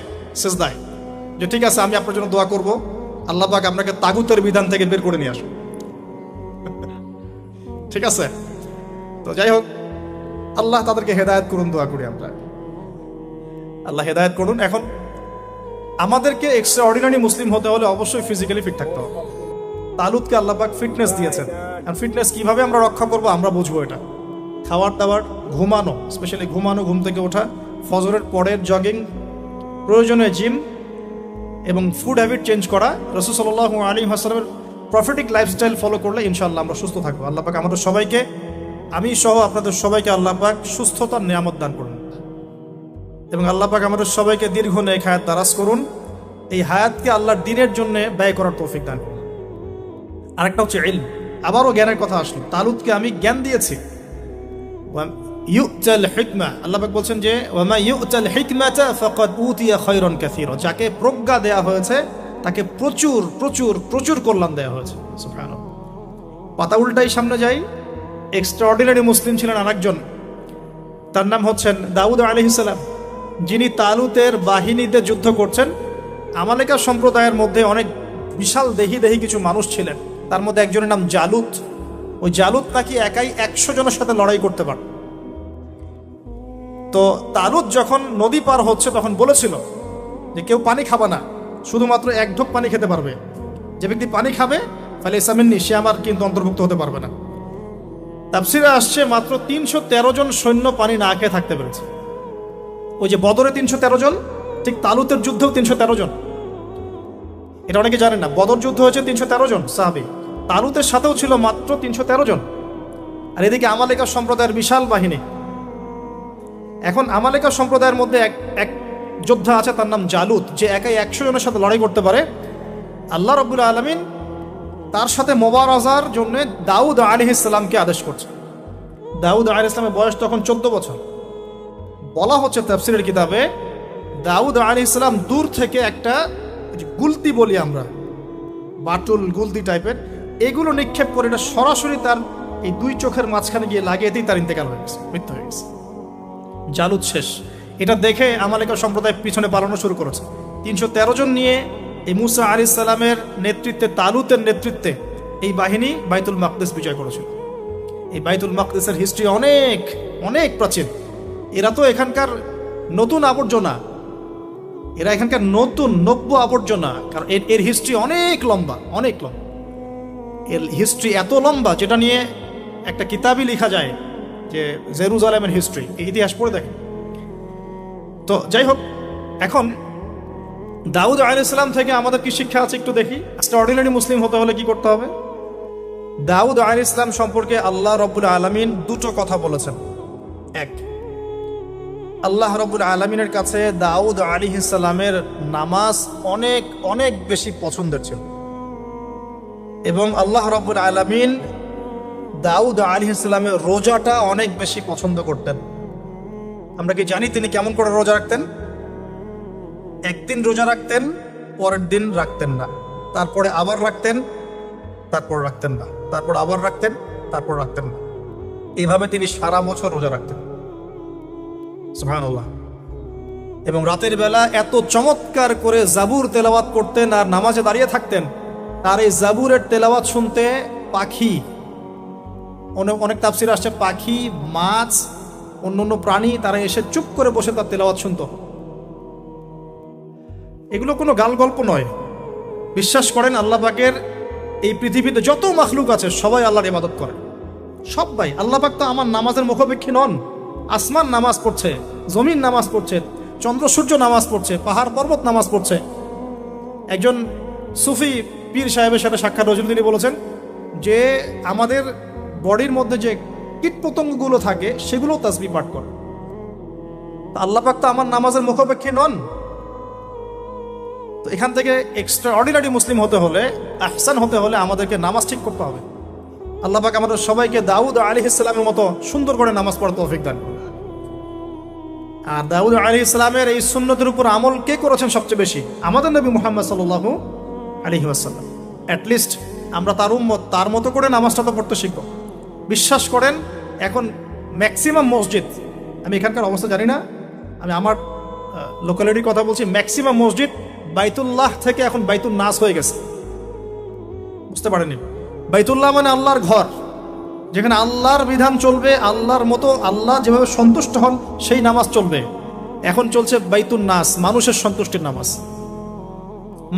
সেজদায়, যে ঠিক আছে আমি আপনার জন্য দোয়া করব, আল্লাহ পাক আপনাকে তাগুতের বিধান থেকে বের করে নিয়ে আসুন। ঠিক আছে, তো যাই হোক, আল্লাহ তাদেরকে হেদায়েত করুন, দোয়া করি আমরা, আল্লাহ হেদায়েত করুন। এখন আমাদেরকে এক্সট্রা অর্ডিনারি মুসলিম হতে হলে অবশ্যই ফিজিক্যালি ফিট থাকতে হবে। তালুতকে আল্লাহ পাক ফিটনেস দিয়েছেন, আর ফিটনেস কিভাবে আমরা রক্ষা করব আমরা বুঝবো। এটা খাবার দাবার, ঘুমানো, স্পেশালি ঘুমানো, ঘুম থেকে ওঠা, ফজরের পরের জগিং, প্রয়োজনে জিম এবং ফুড হ্যাবিট চেঞ্জ করা, রাসূল সাল্লাল্লাহু আলাইহি ওয়াসাল্লামের প্রফেটিক লাইফস্টাইল ফলো করলে ইনশাআল্লাহ আমরা সুস্থ থাকবো। আল্লাহ পাক আমাদের সবাইকে, আমি সহ আপনাদের সবাইকে আল্লাহ পাক সুস্থতার নিয়ামত দান করুন, এবং আল্লাহ পাক আমাদের সবাইকে দীর্ঘ নেক হায়াত দারাজ করুন। এই হায়াতকে আল্লাহর দ্বীনের জন্য ব্যয় করার তৌফিক দান করুন। আরেকটা হচ্ছে ইলম, আবারও জ্ঞানের কথা আসলো। তালুতকে আমি জ্ঞান দিয়েছি। ইউতাল হিকমা, আল্লাহ পাক বলছেন যে ওয়ামা ইউতাল হিকমাতা ফাকাদ উতিয়া খায়রান কাসীরা, যাকে প্রজ্ঞা দেয়া হয়েছে তাকে প্রচুর প্রচুর প্রচুর কল্যাণ দেয়া হয়েছে। সুবহানাল্লাহ। পাতা উল্টাই সামনে যাই, এক্সট্রাঅর্ডিনারি মুসলিম ছিলেন আরেকজন, তার নাম হচ্ছেন দাউদ আলাইহিস সালাম, যিনি তালুতের বাহিনীতে যুদ্ধ করছেন। আমালেকা সম্প্রদায়ের মধ্যে অনেক বিশাল দেহি কিছু মানুষ ছিলেন, তার মধ্যে একজনের নাম জালুত। ওই জালুত নাকি একাই 100 জনের সাথে লড়াই করতে পারে। তো তালুত যখন নদী পার হচ্ছে তখন বলেছিল যে কেউ পানি খাবে না, শুধুমাত্র 1 ঢোক পানি খেতে পারবে। যে ব্যক্তি পানি খাবে তাহলে ইসামিননি, সে আমার কিন্তু অন্তর্ভুক্ত হতে পারবে না। তাফসিরে আসছে মাত্র 313 জন সৈন্য পানি না খেয়ে থাকতে পেরেছে। ওই যে বদরে 313 জন, ঠিক তালুতের যুদ্ধেও 313 জন। এটা অনেকে জানেন না, বদর যুদ্ধ হয়েছে 313 জন সাহাবী, তালুতের সাথেও ছিল মাত্র 313 জন। আর এদিকে আমালেকা সম্প্রদায়ের বিশাল বাহিনী। এখন আমালেকা সম্প্রদায়ের মধ্যে এক যোদ্ধা আছে, তার নাম জালুত, যে একাই 100 জনের সাথে লড়াই করতে পারে। আল্লাহ রাব্বুল আলামিন তার সাথে মোবারাজার জন্য দাউদ আলাইহিস সালামকে আদেশ করছে। দাউদ আলাইহিস সালামের বয়স তখন 14 বছর। বলা হচ্ছে তাফসীরের কিতাবে, দাউদ আলাইহিস সালাম দূর থেকে একটা গুলতি বলি আমরা, বাটুল গুলতি টাইপের, এগুলো নিক্ষেপ করে এটা সরাসরি তার এই 2 চোখের মাঝখানে গিয়ে লাগিয়েতেই তার ইন্তেকাল হয়ে গেছে, মৃত্যু হয়ে গেছে। জালুত শেষ। এটা দেখে আমালেকা সম্প্রদায় পিছনে পালানো শুরু করেছে। 313 জন নিয়ে এই মুসা আলাইহিস সালামের নেতৃত্বে, তালুতের নেতৃত্বে এই বাহিনী বাইতুল মাকদিস বিজয় করেছিল। এই বাইতুল মাকদিসের হিস্ট্রি অনেক অনেক প্রাচীন। এরা তো এখানকার নতুন আবর্জনা, এরা এখানকার নতুন নব্য আবর্জনা, কারণ এর হিস্ট্রি অনেক লম্বা, অনেক লম্বা। এর হিস্ট্রি এত লম্বা যেটা নিয়ে একটা কিতাবই লেখা যায়, যে জেরুজালেমের হিস্ট্রি, এই ইতিহাস পড়ে দেখেন। তো যাই হোক, এখন দাউদ আলাইহিস সালাম থেকে আমাদের কি শিক্ষা আছে একটু দেখি। এক্সট্রাঅর্ডিনারি মুসলিম হতে হলে কি করতে হবে? দাউদ আলাইহিস সালাম সম্পর্কে আল্লাহ রাব্বুল আলামিন 2টো কথা বলেছেন। এক, আল্লাহ রাব্বুল আলামিনের কাছে দাউদ আলাইহিস সালামের নামাজ অনেক অনেক বেশি পছন্দের ছিল, এবং আল্লাহ রাব্বুল আলামিন দাউদ আলাইহিস সালামের রোজাটা অনেক বেশি পছন্দ করতেন। আমরা কি জানি তিনি কেমন করে রোজা রাখতেন? একদিন রোজা রাখতেন, পরের দিন রাখতেন না, তারপরে আবার রাখতেন, তারপর রাখতেন না, তারপর আবার রাখতেন, তারপর রাখতেন না। এইভাবে তিনি সারা বছর রোজা রাখতেন। সুবহানাল্লাহ। এবং রাতের বেলা এত চমৎকার করে জাবুর তেলাওয়াত করতেন আর নামাজে দাঁড়িয়ে থাকতেন। তার এই জাবুরের তেলাওয়াত শুনতে পাখি, অনেক তাফসীর আসছে পাখি, মাছ, অন্য প্রাণী, তারা এসে চুপ করে বসে তার তেলাওয়াত শুনত। এগুলো কোনো গাল গল্প নয়। বিশ্বাস করেন আল্লাহ পাকের এই পৃথিবীতে যত মাখলুক আছে সবাই আল্লাহর ইবাদত করে, সবাই। আল্লাহ পাক তো আমার নামাজের মুখাপেক্ষী নন। আসমান নামাজ পড়ছে, জমিন নামাজ পড়ছে, চন্দ্র সূর্য নামাজ পড়ছে, পাহাড় পর্বত নামাজ পড়ছে। একজন সুফি পীর সাহেবের সাথে সাক্ষাৎ হয়েছিল, তিনি বলেছেন যে আমাদের বডির মধ্যে যে কীটপতঙ্গগুলো থাকে সেগুলো তাসবিহ পাঠ করে। আল্লাহ পাক তো আমার নামাজের মুখাপেক্ষী নন। তো এখান থেকে এক্সট্রা অর্ডিনারি মুসলিম হতে হলে, আহসান হতে হলে আমাদেরকে নামাজ ঠিক করতে হবে। আল্লাহ পাক আমাদের সবাইকে দাউদ আলাইহিস সালামের মতো সুন্দর করে নামাজ পড়ার তৌফিক দান করুন। আর দাউদ আলাইহিস সালামের এই সুন্নতের উপর আমল কে করেছেন সবচেয়ে বেশি? আমাদের নবী মুহাম্মদ সাল্লাল্লাহু আলাইহি ওয়াসাল্লাম। অ্যাটলিস্ট আমরা তার উম্মত, তার মতো করে নামাজটা তো পড়তে শিখব। বিশ্বাস করেন, এখন ম্যাক্সিমাম মসজিদ, আমি এখানকার অবস্থা জানি না, আমি আমার লোকালিটির কথা বলছি, ম্যাক্সিমাম মসজিদ বাইতুল্লাহ থেকে এখন বাইতুল নাস হয়ে গেছে। বুঝতে পারেনি? বাইতুল্লাহ মানে আল্লাহর ঘর, যেখানে আল্লাহর বিধান চলবে, আল্লাহর মতো, আল্লাহ যেভাবে সন্তুষ্ট হন সেই নামাজ চলবে। এখন চলছে বাইতুল নাস, মানুষের সন্তুষ্টির নামাজ,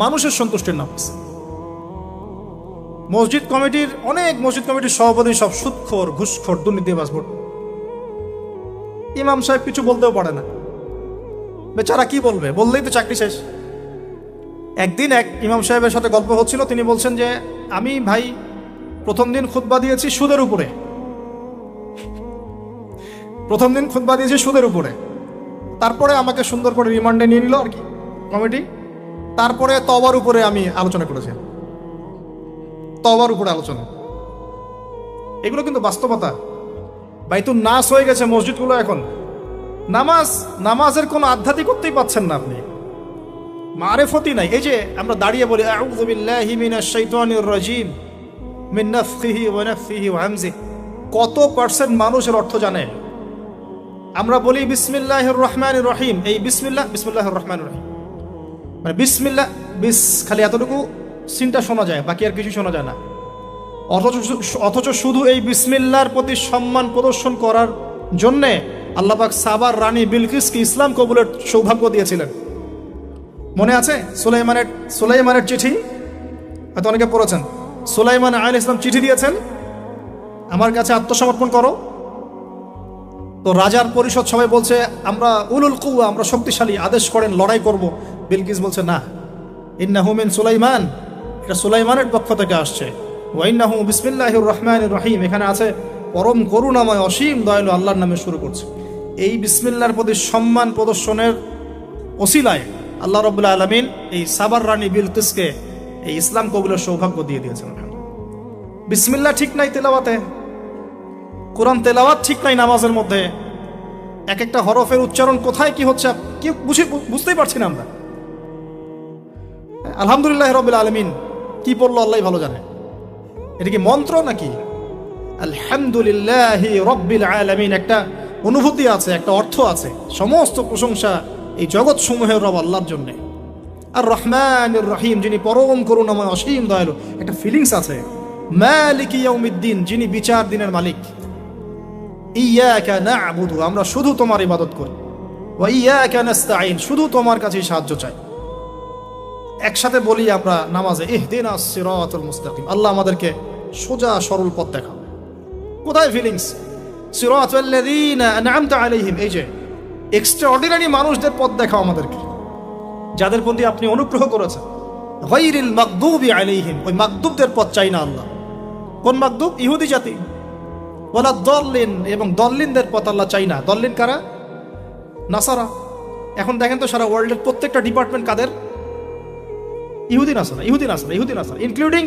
মানুষের সন্তুষ্টির নামাজ। মসজিদ কমিটির, অনেক মসজিদ কমিটির সভাপতি সব সুদখোর, ঘুষখোর, দুর্নীতিবাজ। ইমাম সাহেব কিছু বলতেও পারে না, বেচারা কি বলবে, বললেই তো চাকরি শেষ। একদিন এক ইমাম সাহেবের সাথে গল্প হচ্ছিল, তিনি বলছেন যে আমি ভাই প্রথম দিন খুতবা দিয়েছি সুদের উপরে, প্রথম দিন খুতবা দিয়েছি সুদের উপরে, তারপরে আমাকে সুন্দর করে রিমান্ডে নিয়ে নিল আর কি কমিটি, তারপরে তওবার উপরে আমি আলোচনা করেছি, তওবার উপরে আলোচনা। এগুলো কিন্তু বাস্তবতা। বাইতুল নাস হয়ে গেছে মসজিদগুলো এখন। নামাজের কোনো আধ্যাত্মিকতাই পাচ্ছেন না আপনি, মারেফতই নাই। এই যে আমরা দাঁড়িয়ে বলি আউযু বিল্লাহি মিনাশ শাইতানির রাজিম মিন নাফখিহি ওয়া নাফসিহি ওয়া হামজিহি, কত পার্সেন্ট মানুষের অর্থ জানে? আমরা বলি বিসমিল্লাহির রহমানির রহিম, এই বিসমিল্লাহির রহমানির রহিম মানে বিসমিল্লাহ, খালি এতটুকু সিনটা শোনা যায়, বাকি আর কিছু শোনা যায় না। অথচ শুধু এই বিসমিল্লাহর প্রতি সম্মান প্রদর্শন করার জন্যে আল্লাহ পাক সাবার রানী বিলকিসকে ইসলাম কবুলের সৌভাগ্য দিয়েছিলেন। মনে আছে সুলাইমানের চিঠি? হয়তো অনেকে পড়েছেন। সুলাইমান আলাইহিস সালাম চিঠি দিয়েছেন, আমার কাছে আত্মসমর্পণ করো। তো রাজার পরিষদ সবাই বলছে আমরা উলুল কুওয়া, আমরা শক্তিশালী, আদেশ করেন লড়াই করব। বিলকিস বলছে না, ইন্নাহু মিন সুলাইমান, এটা সুলাইমানের পক্ষ থেকে আসছে। ওয়া ইন্নাহু বিসমিল্লাহির রহমানির রহিম, এখানে আছে পরম করুণাময় অসীম দয়ালু আল্লাহর নামে শুরু করছে। এই বিসমিল্লাহর প্রতি সম্মান প্রদর্শনের ওসিলায় আল্লাহ রাব্বুল আলামিন এই সাবার রানী বিলকিসকে এই ইসলাম কবুলের সৌভাগ্য দিয়ে দিয়েছেন। বিসমিল্লাহ ঠিক নাই তেলাওয়াতে, কোরআন তেলাওয়াত ঠিক নাই নামাজের মধ্যে, এক একটা হরফের উচ্চারণ কোথায় কি হচ্ছে কি বুঝতেই পারছি না আমরা। আলহামদুলিল্লাহ রাব্বিল আলামিন কি পড়লো আল্লাহই ভালো জানে। এটা কি মন্ত্র নাকি? আলহামদুলিল্লাহি রাব্বিল আলামিন একটা অনুভূতি আছে, একটা অর্থ আছে। সমস্ত প্রশংসা এই জগৎ সমূহের রব আল্লাহর জন্য। আর রহমানির রহিম, যিনি পরম করুণাময় অসীম দয়ালু, একটা ফিলিংস আছে। মালিকি ইয়াউমিদ্দিন, যিনি বিচার দিনের মালিক। ইয়াকা না'বুদু, আমরা শুধু তোমার ইবাদত করি। ওয়া ইয়াকা নাস্তাঈন, শুধু তোমার কাছে সাহায্য চাই। একসাথে বলি আমরা নামাজে ইহদিনাস সিরাতাল মুস্তাকিম, আল্লাহ আমাদেরকে সোজা সরল পথ দেখাও। কোথায় ফিলিংস? সিরাতাল্লাযীনা আন'আমতা আলাইহিম, এই যে এক্সট্রাঅর্ডিনারি মানুষদের পথ দেখাও আমাদেরকে, যাদের প্রতি আপনি অনুগ্রহ করেছেন। গায়রিল মাগদুবি আলাইহিম, ওই মাগদুবদের পথ চাই না আল্লাহ। কোন মাগদুব? ইহুদি জাতি। ওয়ালা দল্লিন, এবং দল্লিনদের পথ আল্লাহ চাই না। দল্লিন কারা? নাসারা। এখন দেখেন তো সারা ওয়ার্ল্ডের প্রত্যেকটা ডিপার্টমেন্ট কাদের? ইহুদি নাসারা, ইহুদি নাসারা, ইহুদি নাসারা, ইনক্লুডিং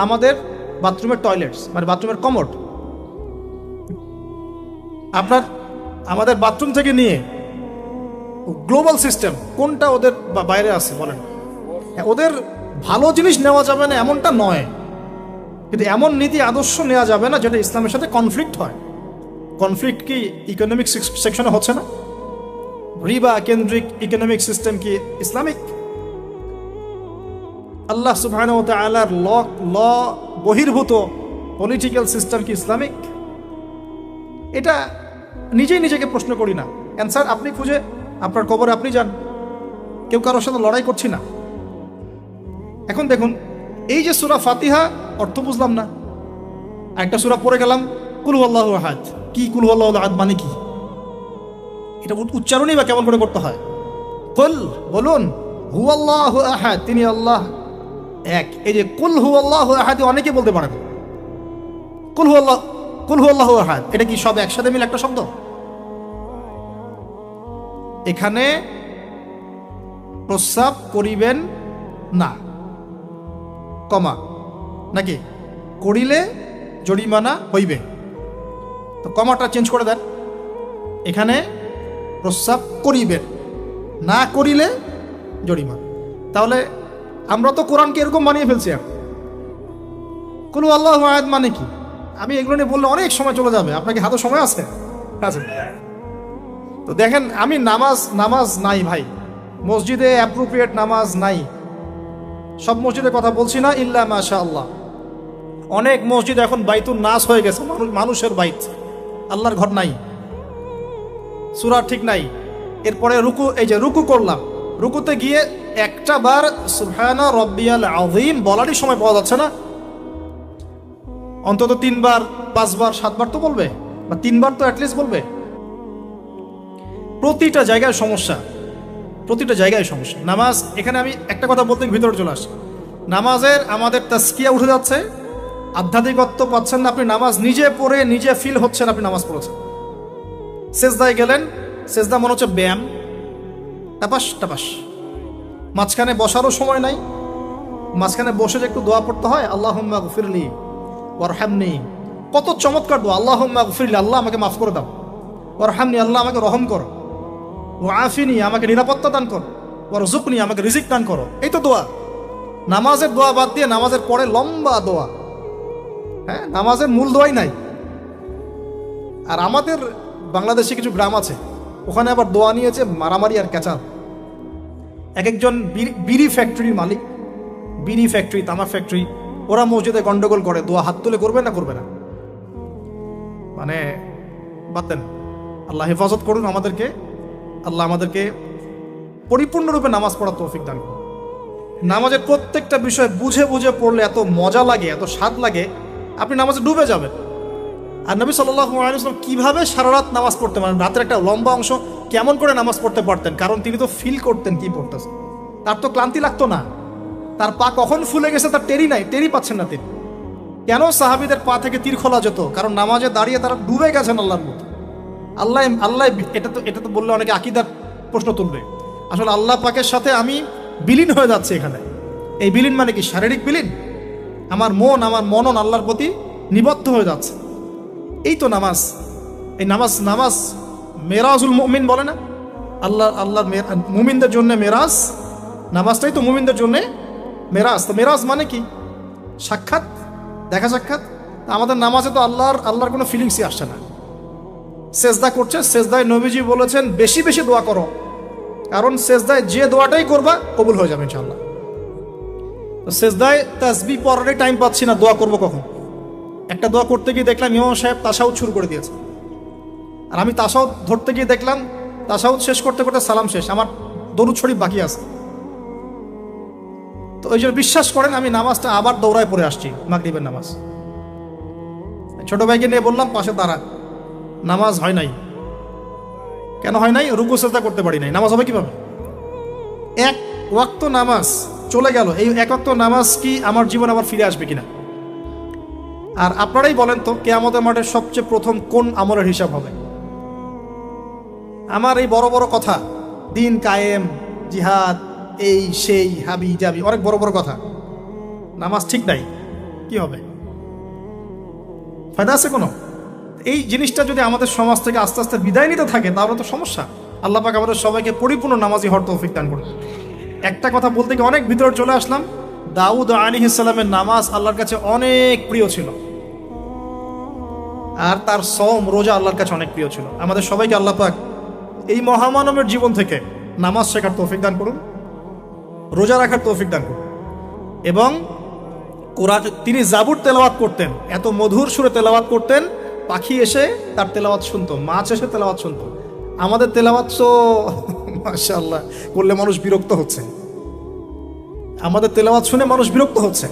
আমাদের বাথরুমের টয়লেটস, মানে বাথরুমের কমোড। আমাদের বাথরুম থেকে নিয়ে গ্লোবাল সিস্টেম কোনটা ওদের বাইরে আছে বলেন? ওদের ভালো জিনিস নেওয়া যাবে না এমনটা নয়, কিন্তু এমন নীতি আদর্শ নেওয়া যাবে না যেটা ইসলামের সাথে কনফ্লিক্ট হয়। কনফ্লিক্ট কি ইকোনমিক সেকশনে হচ্ছে না? রিবা কেন্দ্রিক ইকোনমিক সিস্টেম কি ইসলামিক? আল্লাহ সুবহানাহু ওয়া তাআলার ল বহির্ভূত পলিটিক্যাল সিস্টেম কি ইসলামিক? এটা নিজেই নিজেকে প্রশ্ন করি না। অ্যান্সার আপনি খুঁজে আপনার কবরে আপনি যান, কেউ কারোর সাথে লড়াই করছি না। এখন দেখুন, এই যে সূরা ফাতিহা অর্থ বুঝলাম না, একটা সূরা পড়ে গেলাম কুল হুয়াল্লাহু আহাদ। কি কুল হুয়াল্লাহু আহাদ মানে কি? এটা উচ্চারণই বা কেমন করে করতে হয়? কুল, বলুন, হুয়াল্লাহু আহাদ, তিনি আল্লাহ এক। এই যে কুল হুয়াল্লাহু আহাদ অনেকে বলতে পারেন, কুল হুয়াল্লাহু আহাদ, এটা কি সব একসাথে মিলে একটা শব্দ? এখানে প্রস্রাব করিবেন না, কমা, নাকি করিলে জরিমানা হইবে, তো কমাটা চেঞ্জ করে দেন। এখানে প্রস্রাব করিবেন, না করিলে জরিমানা। তাহলে আমরা তো কোরআনকে এরকম বানিয়ে ফেলছি। কুল আল্লাহু আহাদ মানে কি? আমি এগুলো নিয়ে বললে অনেক সময় চলে যাবে। আপনাকে হাতে সময় আছে? তো দেখেন, আমি নামাজ নাই ভাই, মসজিদে অ্যাপ্রোপ্রিয়েট নামাজ নাই। সব মসজিদের কথা বলছি না, ইল্লা মাশাআল্লাহ। অনেক মসজিদ এখন বাইতুন নাস হয়ে গেছে, মানুষের বাইত, আল্লাহর ঘর নাই, সূরা ঠিক নাই। এরপরে রুকু, এই যে রুকু করলাম, রুকুতে গিয়ে একটা বার সুবহানা রাব্বিয়াল আযীম বলারই সময় পাওয়া যাচ্ছে না। অন্তত 3 বার 5 বার 7 বার তো বলবে, বা 3 বার তো অ্যাটলিস্ট বলবে। প্রতিটা জায়গায় সমস্যা, প্রতিটা জায়গায় সমস্যা। নামাজ, এখানে আমি একটা কথা বলতে ভিতরে চলে আসি, নামাজের আমাদের তাসকিয়া উঠে যাচ্ছে, আধ্যাত্মিকত্ব পাচ্ছেন না। আপনি নামাজ নিজে পড়ে নিজে ফিল হচ্ছেন আপনি নামাজ পড়েছেন। সেজদায় গেলেন, সেজদা মনে হচ্ছে ব্যায়াম, টাপাস টাপাস। মাঝখানে বসারও সময় নাই, মাঝখানে বসে যে একটু দোয়া পড়তে হয়, আল্লাহুম্মা গফিরলি ওয়ারহামনি, কত চমৎকার দোয়া। আল্লাহুম্মা গফিরলি, আল্লাহ আমাকে মাফ করে দাও, ওয়ারহামনি, আল্লাহ আমাকে রহম করো, ওয়াফিনি, আমাকে নিরাপত্তা দান করো, ওয়ারযুকনি, আমাকে রিজিক দান করো। এই তো দোয়া। নামাজের দোয়া বাদ দিয়ে নামাজের পরে লম্বা দোয়া, হ্যাঁ, নামাজের মূল দোয়াই নাই। আর আমাদের বাংলাদেশে কিছু গ্রাম আছে, ওখানে আবার দোয়া নিয়েছে মারামারি আর ক্যাচাল। এক একজন বিড়ি ফ্যাক্টরির মালিক, বিড়ি ফ্যাক্টরি, তামাক ফ্যাক্টরি, ওরা মসজিদে গন্ডগোল করে, দোয়া হাত তুলে করবে না করবে না, মানে বাদ দেন। আল্লাহ হেফাজত করুন আমাদেরকে, আল্লাহ আমাদেরকে পরিপূর্ণরূপে নামাজ পড়ার তৌফিক দান করুন। নামাজের প্রত্যেকটা বিষয় বুঝে বুঝে পড়লে এত মজা লাগে, এত স্বাদ লাগে, আপনি নামাজে ডুবে যাবেন। আর নবী সাল্লাল্লাহু আলাইহি ওয়াসাল্লাম কিভাবে সারা রাত নামাজ পড়তে পারেন, রাতের একটা লম্বা অংশ কেমন করে নামাজ পড়তে পারতেন? কারণ তিনি তো ফিল করতেন কি পড়তেছেন, তার তো ক্লান্তি লাগতো না। তার পা কখন ফুলে গেছে তার টেরি নাই, টেরি পাচ্ছেন না তিনি। কেন সাহাবীদের পা থেকে তীর খোলা যেত? কারণ নামাজে দাঁড়িয়ে তারা ডুবে গেছেন আল্লাহর মতো। আল্লাহ আল্লাহ, এটা তো বললে অনেকে আকীদার প্রশ্ন তুলবে। আসলে আল্লাহ পাকের সাথে আমি বিলীন হয়ে যাচ্ছে এখানে। এই বিলীন মানে কি? শারীরিক বিলীন। আমার মনন আল্লাহর প্রতি নিবদ্ধ হয়ে যাচ্ছে। এই তো নামাজ। এই নামাজ মেরাজুল মুমিন বলে না, আল্লাহর মুমিনদের জন্য মেরাজ, নামাজটাই তো মুমিনদের জন্য মেরাজ। তো মেরাজ মানে কি? সাক্ষাৎ, দেখা সাক্ষাৎ। আমাদের নামাজে তো আল্লাহর কোনো ফিলিংসই আসছে না। সেজদা করছে, সেজদায় নবীজি বলেছেন বেশি বেশি দোয়া করো, কারণ সেজদায় যে দোয়াটাই করবা কবুল হয়ে যাবে ইনশাআল্লাহ। তো সেজদায় তাসবিহ পড়ারই টাইম পাচ্ছি না, দোয়া করবো কখন? একটা দোয়া করতে গিয়ে দেখলাম ইমাম সাহেব তাশাহুদ শুরু করে দিয়েছে, আর আমি তাশাহুদ ধরতে গিয়ে দেখলাম তাশাহুদ শেষ করতে করতে সালাম শেষ, আমার দরুদ শরীফ বাকি আছে। তো ওই জন্য বিশ্বাস করেন আমি নামাজটা আবার দৌড়ায় পড়ে আসছি, মাগরিবের নামাজ। ছোট ভাইকে নিয়ে বললাম পাশে দাঁড়া, নামাজ হয় নাই। কেন হয় নাই? রুকু সিজদা করতে পারি নাই। নামাজ হবে কিভাবে? এক ওয়াক্ত নামাজ চলে গেল। এই এক ওয়াক্ত নামাজ কি আমার জীবন আবার ফিরে আসবে কিনা? আর আপনারাই বলেন তো, কিয়ামতের মাঠে সবচেয়ে প্রথম কোন আমলের হিসাব হবে? আমার এই বড় বড় কথা, দিন কায়েম, জিহাদ, এই সেই, হাবি জাবি, অনেক বড় বড় কথা, নামাজ ঠিক নাই, কি হবে? ফায়দা আছে কোনো? এই জিনিসটা যদি আমাদের সমাজ থেকে আস্তে আস্তে বিদায় নিতে থাকে তাহলে তো সমস্যা। আল্লাহ পাক আমাদের সবাইকে পরিপূর্ণ নামাজি হওয়ার তৌফিক দান করুন। একটা কথা বলতে গিয়ে অনেক ভিতরে চলে আসলাম। দাউদ আলাইহিস সালামের নামাজ আল্লাহর কাছে অনেক প্রিয় ছিল, আর তার সওম রোজা আল্লাহর কাছে অনেক প্রিয় ছিল। আমাদের সবাইকে আল্লাহ পাক এই মহামানবের জীবন থেকে নামাজ শেখার তৌফিক দান করুন, রোজা রাখার তৌফিক দান করুন। এবং কোরআন, তিনি জাবুর তেলাওয়াত করতেন, এত মধুর সুরে তেলাওয়াত করতেন, পাখি এসে তার তেলাওয়াত শুনতো, মাছ এসে তেলাওয়াত শুনতো। আমাদের তেলাওয়াত তো মাশাআল্লাহ করলে মানুষ বিরক্ত হচ্ছে, আমাদের তেলাওয়াত শুনে মানুষ বিরক্ত হচ্ছে।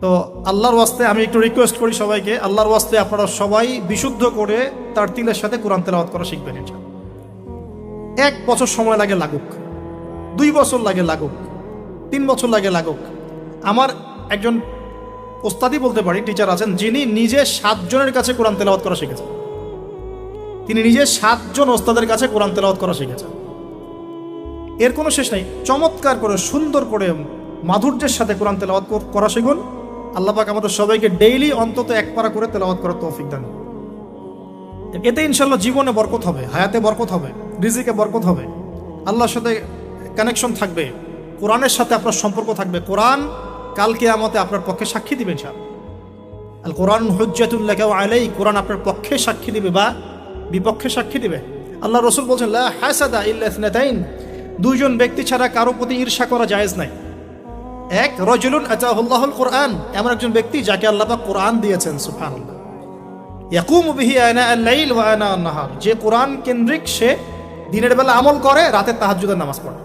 তো আল্লাহর ওয়াস্তে আমি একটু রিকোয়েস্ট করি সবাইকে, আল্লাহর ওয়াস্তে আপনারা সবাই বিশুদ্ধ করে তার তিলের সাথে কোরআন তেলাওয়াত করা শিখবেন। এটা 1 বছর সময় লাগে লাগুক, 2 বছর লাগে লাগুক, 3 বছর লাগে লাগুক। আমার একজন ওস্তাদি বলতে পারি, টিচার আছেন, যিনি নিজে 7 জনের কাছে কোরআন তেলাওয়াত করা শিখেছেন। তিনি নিজে 7 জন ওস্তাদের কাছে কোরআন তেলাওয়াত করা শিখেছেন। এর কোনো শেষ নাই। চমৎকার করে, সুন্দর করে, মাধুর্যের সাথে কোরআন তেলাওয়াত করা শিখুন। আল্লাহ পাক আমাদের সবাইকে ডেইলি অন্তত 1 পারা করে তেলাওয়াত করার তৌফিক দান। এতে ইনশাল্লাহ জীবনে বরকত হবে, হায়াতে বরকত হবে, রিজিকে বরকত হবে, আল্লাহর সাথে কানেকশন থাকবে, কোরআনের সাথে আপনার সম্পর্ক থাকবে। কোরআন কাল কিয়ামতে আপনার পক্ষে সাক্ষী দিবে ইনশাআল্লাহ। আল কোরআন হুজ্জাতুল লাকা ওয়া আলাইক, কোরআন আপনার পক্ষে সাক্ষী দিবে বা বিপক্ষে সাক্ষী দিবে। আল্লাহ রসুল বলছেন লা হাসাদা ইল্লা ইসনাতাইন, দুইজন ব্যক্তি ছাড়া কারো প্রতি ঈর্ষা করা জায়েজ নাই। এক, রাজুলুন আতাহুল্লাহুল কোরআন, এমন একজন ব্যক্তি যাকে আল্লাহ পাক কোরআন দিয়েছেন, সুবহানাল্লাহ, ইয়াকুমু বিহি আনা আল-লাইল ওয়া আনা আন-নাহার, যে কোরআন কেন্দ্রিক, সে দিনের বেলা আমল করে, রাতে তাহাজ্জুদের নামাজ পড়ে।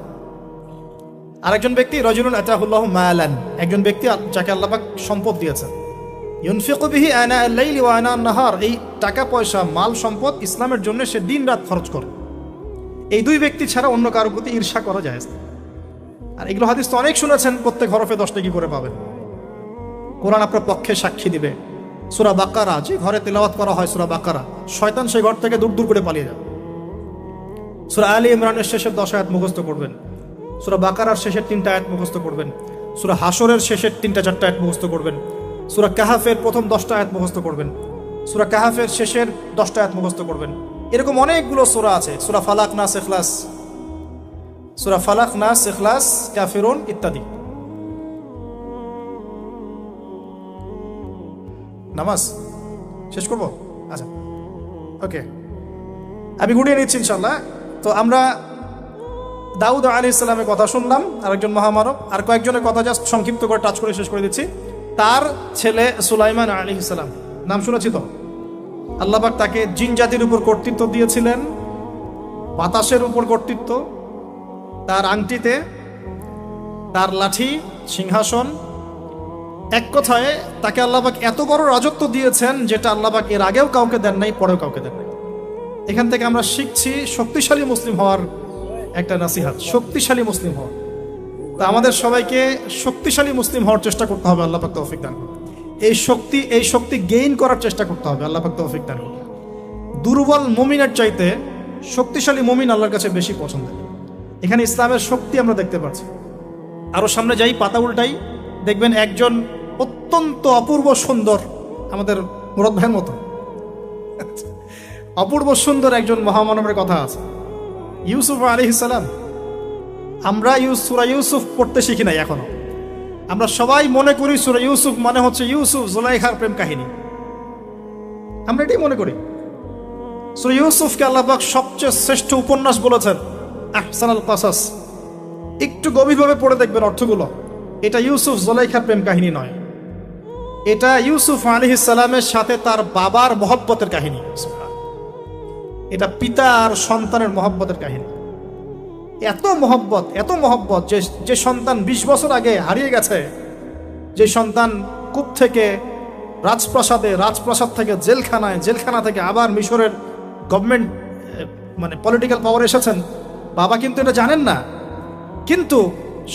আরেকজন ব্যক্তি রাজুলুন আতাহুল্লাহু মালান, একজন ব্যক্তি যাকে আল্লাহ পাক সম্পদ দিয়েছেন, ইউনফিকু বিহি আনা আল-লাইল ওয়া আনা আন-নাহার, এই টাকা পয়সা মাল সম্পদ ইসলামের জন্য সে দিন রাত খরচ করে। এই দুই ব্যক্তি ছাড়া অন্য কারোর প্রতি ঈর্ষা করা জায়েজ না। আর এগুলো হাদিস তো অনেক শুনেছেন, প্রত্যেক হরফে 10 টাকা করে পাবেন। কোরআন আপনার পক্ষে সাক্ষী দিবে। সূরা বাকারা, যে ঘরে তেলাওয়াত করা হয় সূরা বাকারা, শয়তান সেই ঘর থেকে দূর দূর করে পালিয়ে যাবে। সূরা আলী ইমরানের শেষের 10 আয়াত মুখস্থ করবেন, সূরা বাকারার শেষের 3টা আয়াত মুখস্থ করবেন, সূরা হাশরের শেষের 3-4টা আয়াত মুখস্থ করবেন, সূরা কাহাফের প্রথম 10টা আয়াত মুখস্থ করবেন, সূরা কাহাফের শেষের 10টা আয়াত মুখস্থ করবেন। এরকম অনেকগুলো সূরা আছে, সূরা ফালাক, নাস, ইখলাস, সূরা ফালাক, নাস, ইখলাস, কাফিরুন ইত্যাদি। নামাজ শেষ করব? আচ্ছা, ওকে, আমি গুটিয়ে নিচ্ছি ইনশাল্লাহ। তো আমরা দাউদ আলাইহিস সালামের কথা শুনলাম, আরেকজন মহামানব। আর কয়েকজনের কথা জাস্ট সংক্ষিপ্ত করে টাচ করে শেষ করে দিচ্ছি। তার ছেলে সুলাইমান আলাইহিস সালাম, নাম শুনেছি তো? আল্লাহ পাক তাকে জিন জাতির উপর কর্তৃত্ব দিয়েছিলেন, বাতাসের উপর কর্তৃত্ব, তার আংটিতে, তার লাঠি, সিংহাসন, এক কথায় তাকে আল্লাহ পাক এত বড় রাজত্ব দিয়েছেন যেটা আল্লাহ পাক এর আগেও কাউকে দেন নাই, পরেও কাউকে দেন নাই। এখান থেকে আমরা শিখছি শক্তিশালী মুসলিম হওয়ার একটা নাসিহাত, শক্তিশালী মুসলিম হওয়া। তা আমাদের সবাইকে শক্তিশালী মুসলিম হওয়ার চেষ্টা করতে হবে, আল্লাহ পাক তৌফিক দান করুন। এই শক্তি গেইন করার চেষ্টা করতে হবে, আল্লাহ পাক তৌফিক দান করুন। দুর্বল মুমিনের চাইতে শক্তিশালী মুমিন আল্লাহর কাছে বেশি পছন্দের। এখানে ইসলামের শক্তি আমরা দেখতে পাচ্ছি। আরো সামনে যাই, পাতা উল্টাই, দেখবেন একজন অত্যন্ত অপূর্ব সুন্দর, আমাদের মুরাদ ভাইয়ের মতো অপূর্ব সুন্দর একজন মহামানবের কথা আছে, ইউসুফ আলাইহিস সালাম। আমরা সূরা ইউসুফ পড়তে শিখি নাই এখনো। আমরা সবাই মনে করি সূরা ইউসুফ মানে হচ্ছে ইউসুফ জুলাইখার প্রেম কাহিনী, আমরা এটাই মনে করি। সূরা ইউসুফকে আল্লাহ পাক সবচেয়ে শ্রেষ্ঠ উপন্যাস বলেছেন, আহসানুল কাসাস। একটু গভীরভাবে পড়ে দেখবেন অর্থগুলো। এটা ইউসুফ জুলাইখার প্রেম কাহিনী নয়, এটা ইউসুফ আলাইহিস সালামের সাথে তার বাবার মহব্বতের কাহিনী। এটা পিতা আর সন্তানের মহব্বতের কাহিনী। এত মহব্বত যে সন্তান 20 বছর আগে হারিয়ে গেছে, যে সন্তান কূপ থেকে রাজপ্রাসাদে, রাজপ্রাসাদ থেকে জেলখানায়, জেলখানা থেকে আবার মিশরের গভর্নমেন্ট মানে পলিটিক্যাল পাওয়ার এসেছেন, বাবা কিন্তু এটা জানেন না। কিন্তু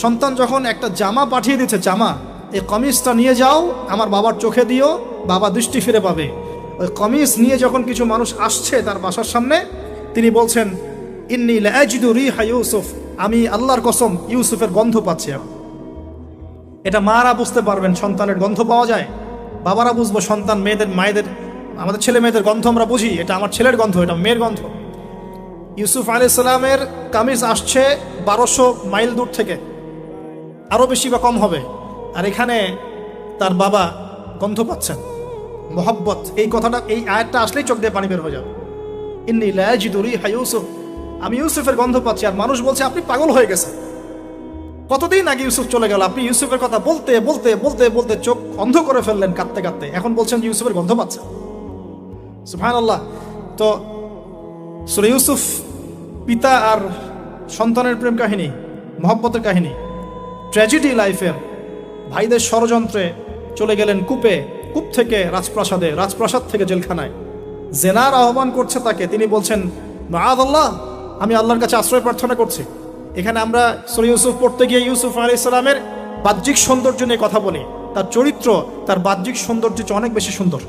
সন্তান যখন একটা জামা পাঠিয়ে দিচ্ছে, জামা, এই কমিজটা নিয়ে যাও, আমার বাবার চোখে দিও, বাবা দৃষ্টি ফিরে পাবে। ওই কমিজ নিয়ে যখন কিছু মানুষ আসছে তার বাসার সামনে, তিনি বলছেন, ইন্নী লাআজিদু রিহা ইউসুফ, আমি আল্লাহর কসম ইউসুফের গন্ধ পাচ্ছি। এটা মারা বুঝতে পারবেন, সন্তানের গন্ধ পাওয়া যায়। বাবারা বুঝবো, সন্তান, মায়েদের, আমাদের ছেলে মেয়েদের গন্ধ আমরা বুঝি, এটা আমার ছেলের গন্ধ, এটা মেয়ের গন্ধ। ইউসুফ আলাইহিস সালামের কামিজ আসছে 1200 মাইল দূর থেকে, আরো বেশি বা কম হবে। আর এখানে তার বাবা গন্ধ পাচ্ছেন, মোহাব্বত। এই কথাটা, এই আয়াতটা আসলেই চোখ দিয়ে পানি বের হয়ে যাবে। ইন্নী লাআজিদু রিহা ইউসুফ, আমি ইউসুফের গন্ধ পাচ্ছি। আর মানুষ বলছে আপনি পাগল হয়ে গেছেন, কতদিন আগে ইউসুফ চলে গেল, আপনি ইউসুফের কথা বলতে বলতে বলতে বলতে চোখ অন্ধ করে ফেললেন কাঁদতে কাঁদতে, এখন বলছেন ইউসুফের গন্ধ পাচ্ছেন। সুবহানাল্লাহ। তো সূরা ইউসুফ পিতা আর সন্তানের প্রেম কাহিনী, মহব্বতের কাহিনী, ট্র্যাজেডি লাইফের। ভাইদের ষড়যন্ত্রে চলে গেলেন কূপে, কূপ থেকে রাজপ্রাসাদে, রাজপ্রাসাদ থেকে জেলখানায়। জেনার আহ্বান করছে তাকে, তিনি বলছেন মাআযাল্লাহ, আমি আল্লাহর কাছে আশ্রয় প্রার্থনা করছি। এখানে আমরা সূরা ইউসুফ পড়তে গিয়ে ইউসুফ আলাইহিস সালামের বাহ্যিক সৌন্দর্য নিয়ে কথা বলি, তার চরিত্র, তার বাহ্যিক সৌন্দর্য অনেক বেশি সুন্দর।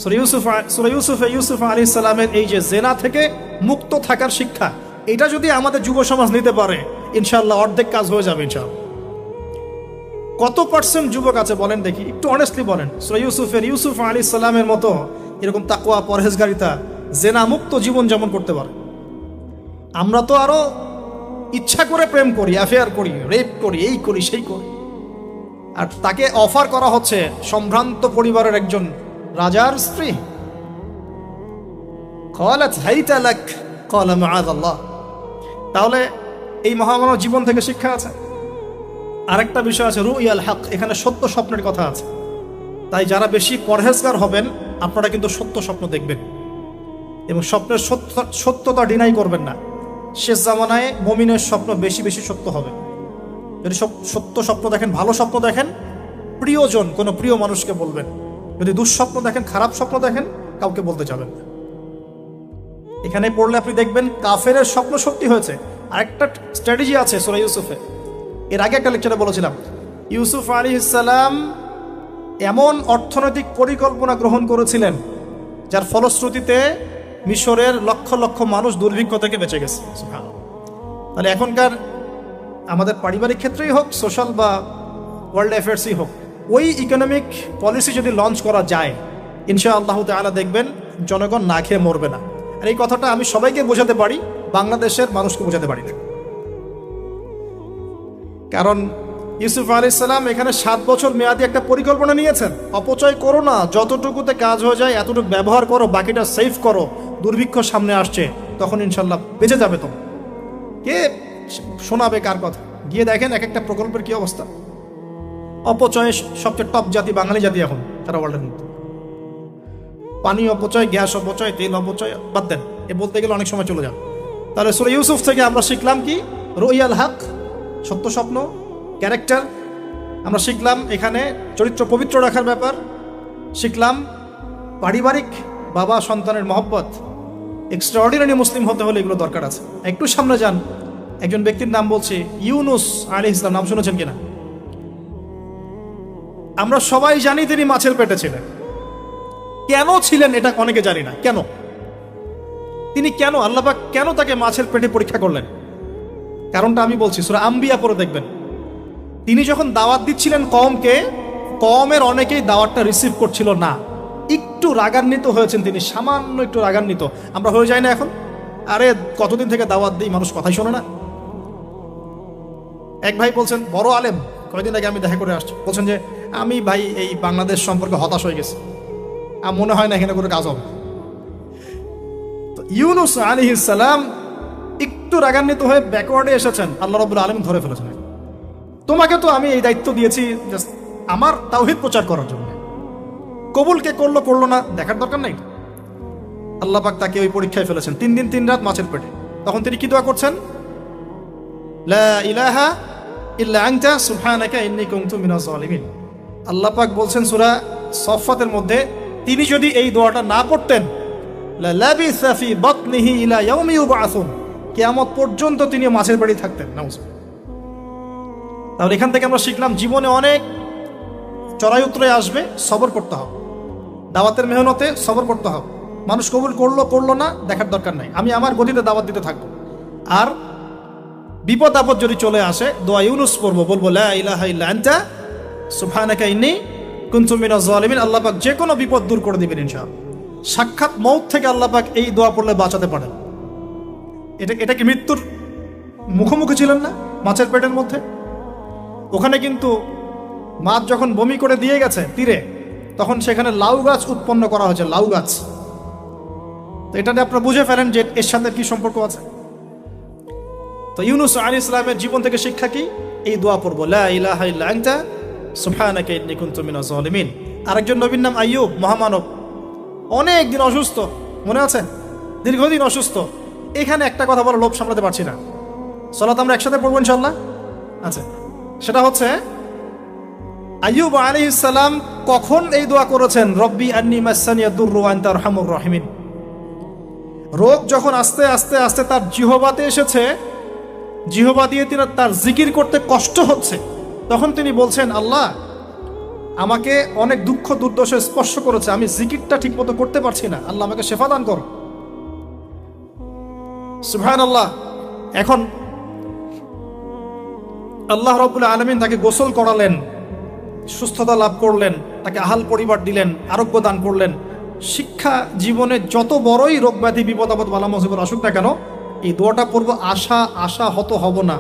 সূরা ইউসুফ আলাইহিস সালামের এই যে জেনা থেকে মুক্ত থাকার শিক্ষা, এটা যদি আমাদের যুব সমাজ নিতে পারে, ইনশাআল্লাহ অর্ধেক কাজ হয়ে যাবে ইনশাআল্লাহ। কত পার্সেন্ট যুবক আছে বলেন দেখি, একটু অনেস্টলি বলেন। সূরা ইউসুফ আলাইহিস সালামের মতো এরকম তাকওয়া পরহেজগারিতা জেনামুক্ত জীবন যেমন করতে পারে। আমরা তো আরো ইচ্ছা করে প্রেম করি, অ্যাফেয়ার করি, রেপ করি, এই করি সেই করি, আর তাকে অফার করা হচ্ছে সম্ভ্রান্ত পরিবারের একজন রাজার স্ত্রী। ক্বালাত হাইতা লাক ক্বালা মাআযাল্লাহ। তাহলে এই মহামানব জীবন থেকে শিক্ষা আছে। আরেকটা বিষয় আছে রুইয়াল হক, এখানে সত্য স্বপ্নের কথা আছে। তাই যারা বেশি পরহেজগার হবেন আপনারা কিন্তু সত্য স্বপ্ন দেখবেন এবং স্বপ্নের সত্যতা ডিনাই করবেন না। শেষ জামানায় মুমিনের স্বপ্ন বেশি বেশি সত্য হবে। যদি সত্য স্বপ্ন দেখেন, ভালো স্বপ্ন দেখেন, প্রিয়জন কোনো প্রিয় মানুষকে বলবেন। যদি দুঃস্বপ্ন দেখেন, খারাপ স্বপ্ন দেখেন, কাউকে বলতে যাবেন না। এখানে পড়লে আপনি দেখবেন কাফেরের স্বপ্ন সত্যি হয়েছে। আরেকটা স্ট্র্যাটেজি আছে সূরা ইউসুফে, এর আগে একটা লেকচারে বলেছিলাম। ইউসুফ আলাইহিস সালাম এমন অর্থনৈতিক পরিকল্পনা গ্রহণ করেছিলেন যার ফলশ্রুতিতে মিশরের লক্ষ লক্ষ মানুষ দুর্ভিক্ষ থেকে বেঁচে গেছে। তাহলে এখনকার আমাদের পারিবারিক ক্ষেত্রেই হোক, সোশ্যাল বা ওয়ার্ল্ড অ্যাফেয়ার্সই হোক, ওই ইকোনমিক পলিসি যদি লঞ্চ করা যায়, ইনশাআল্লাহ তাআলা দেখবেন জনগণ না খেয়ে মরবে না। আর এই কথাটা আমি সবাইকে বোঝাতে পারি, বাংলাদেশের মানুষকে বোঝাতে পারি না। কারণ ইউসুফ আলাইহিস সালাম এখানে 7 বছর মেয়াদি একটা পরিকল্পনা নিয়েছেন। অপচয় করো না, যতটুকুতে কাজ হয়ে যায় এতটুকু ব্যবহার করো, বাকিটা সেভ করো। দুর্ভিক্ষ সামনে আসছে, তখন ইনশাল্লাহ বেঁচে যাবে। তো কে শোনাবে কার কথা? গিয়ে দেখেন এক একটা প্রকল্পের কি অবস্থা। অপচয়ে সবচেয়ে টপ জাতি বাঙালি জাতি এখন সারা ওয়ার্ল্ডের মধ্যে। পানি অপচয়, গ্যাস অপচয়, তেল অপচয়, বাদ দেন, এ বলতে গেলে অনেক সময় চলে যান। তাহলে সূরা ইউসুফ থেকে আমরা শিখলাম কি? রুইয়াল হক, সত্য স্বপ্ন, ক্যারেক্টার। আমরা শিখলাম এখানে চরিত্র পবিত্র রাখার ব্যাপার। শিখলাম পারিবারিক বাবা সন্তানের মহব্বত। এক্সট্রাঅর্ডিনারি মুসলিম হতে হলে এগুলো দরকার আছে। একটু সামনে যান, একজন ব্যক্তির নাম বলছি, ইউনুস আলাইহিস সালাম। নাম শুনেছেন কিনা? আমরা সবাই জানি তিনি মাছের পেটে ছিলেন। কেন ছিলেন এটা অনেকে জানি না। কেন তিনি, কেন আল্লাহ পাক কেন তাকে মাছের পেটে পরীক্ষা করলেন? কারণটা আমি বলছি, সূরা আম্বিয়া পড়ে দেখবেন। তিনি যখন দাওয়াত দিচ্ছিলেন কওমকে, কওমের অনেকেই দাওয়াতটা রিসিভ করছিল না। একটু রাগান্বিত হয়েছেন তিনি, সামান্য একটু রাগান্বিত। আমরা হয়ে যাই না এখন? আরে কতদিন থেকে দাওয়াত দিই, মানুষ কথাই শোনে না। এক ভাই বলছেন, বড় আলেম, কয়েকদিন আগে আমি দেখা করে আসছি, বলছেন যে আমি ভাই এই বাংলাদেশ সম্পর্কে হতাশ হয়ে গেছি, আর মনে হয় না এখানে কোনো কাজ হবে। তো ইউনুস আলাইহিস সালাম একটু রাগান্বিত হয়ে ব্যাকওয়ার্ডে এসেছেন, আল্লাহ রাব্বুল আলামিন ধরে ফেলেছেন। তোমাকে তো আমি এই দায়িত্ব দিয়েছি জাস্ট আমার তাওহীদ প্রচার করার জন্য, কবুল কে করলো করলো না দেখার দরকার নাই। আল্লাহ পাক তাকে ওই পরীক্ষায় ফেলেছেন, 3 দিন 3 রাত মাছের পেটে। তখন তিনি কি দোয়া করছেন? লা ইলাহা ইল্লা আনতা সুবহানাকা ইন্নী কুনতু মিনাজ জালিমিন। আল্লাহ পাক বলছেন সূরা সফফাতের মধ্যে, তিনি যদি এই দোয়াটা না পড়তেন, লা লাবিসা ফি বাতনিহি ইলা ইয়াউমি ইউবআসুন, কিয়ামত পর্যন্ত তিনি মাছের পেটে থাকতেন। নাউজুবিল্লাহ। তাহলে এখান থেকে আমরা শিখলাম জীবনে অনেক চড়াই উতরাই আসবে, সবর করতে হবে। দাওয়াতের মেহনতে সবর করতে হবে। মানুষ কবুল করলো করলো না দেখার দরকার নাই, আমি আমার গতিতে দাওয়াত দিতে থাকবো। আর বিপদ আপদ যদি চলে আসে, দোয়া ইউনুস পড়বো, বলবো লা ইলাহা ইল্লা আনতা সুবহানাকা ইন্নী কুনতু মিনাজ জালিমিন। আল্লাহ পাক যে কোনো বিপদ দূর করে দিবেন ইনশাআল্লাহ। সাক্ষাৎ মউত থেকে আল্লাহ পাক এই দোয়া পড়লে বাঁচাতে পারেন। এটা কি মৃত্যুর মুখোমুখি ছিলেন না মাছের পেটের মধ্যে? ওখানে কিন্তু মাছ যখন বমি করে দিয়ে গেছে তীরে, তখন সেখানে লাউ গাছ উৎপন্ন করা হয়েছে, লাউ গাছ। তো এটাতে আপনারা বুঝে ফেলেন যে এর সাথে কি সম্পর্ক আছে। তো ইউনুস আলাইহিস সালামের জীবন থেকে শিক্ষা কি? এই দোয়া পড়বো, লা ইলাহা ইল্লা আনতা সুবহানাকা ইন্নী কুনতু মিনাজ জালিমিন। আরেকজন নবীর নাম আইয়ুব, মহামানব, অনেক দিন অসুস্থ, মনে আছে? দীর্ঘদিন অসুস্থ। এখানে একটা কথা বলে লোভ সামলাতে পারছি না, সালাত আমরা একসাথে পড়বো ইনশাআল্লাহ। আচ্ছা, সেটা হচ্ছে আইয়ুব আলাইহিস সালাম কখন এই দোয়া করেছেন? রব্বি আন্নী মাসানিয়া দুররু ওয়া আনতা আরহামুর রাহিমিন। রোগ যখন আস্তে আস্তে আস্তে তার জিহ্বাতে এসেছে, জিহ্বা দিয়ে তিনি তার জিকির করতে কষ্ট হচ্ছে, তখন তিনি বলছেন, আল্লাহ আমাকে অনেক দুঃখ দুর্দশা স্পর্শ করেছে, আমি জিকিরটা ঠিক মতো করতে পারছি না, আল্লাহ আমাকে শেফা দান করো। সুবহানাল্লাহ। এখন আল্লাহ রাব্বুল আলামিন তাকে গোসল করালেন, সুস্থতা লাভ করলেন, তাকে আহাল পরিবার দিলেন, আরোগ্য দান করলেন। শিক্ষা জীবনে যত বড়ই রোগ ব্যাধি বিপদ আপদ বালা মুসিবত আসুক না কেন, এই দোয়াটা পড়বো, আশাহত হব না,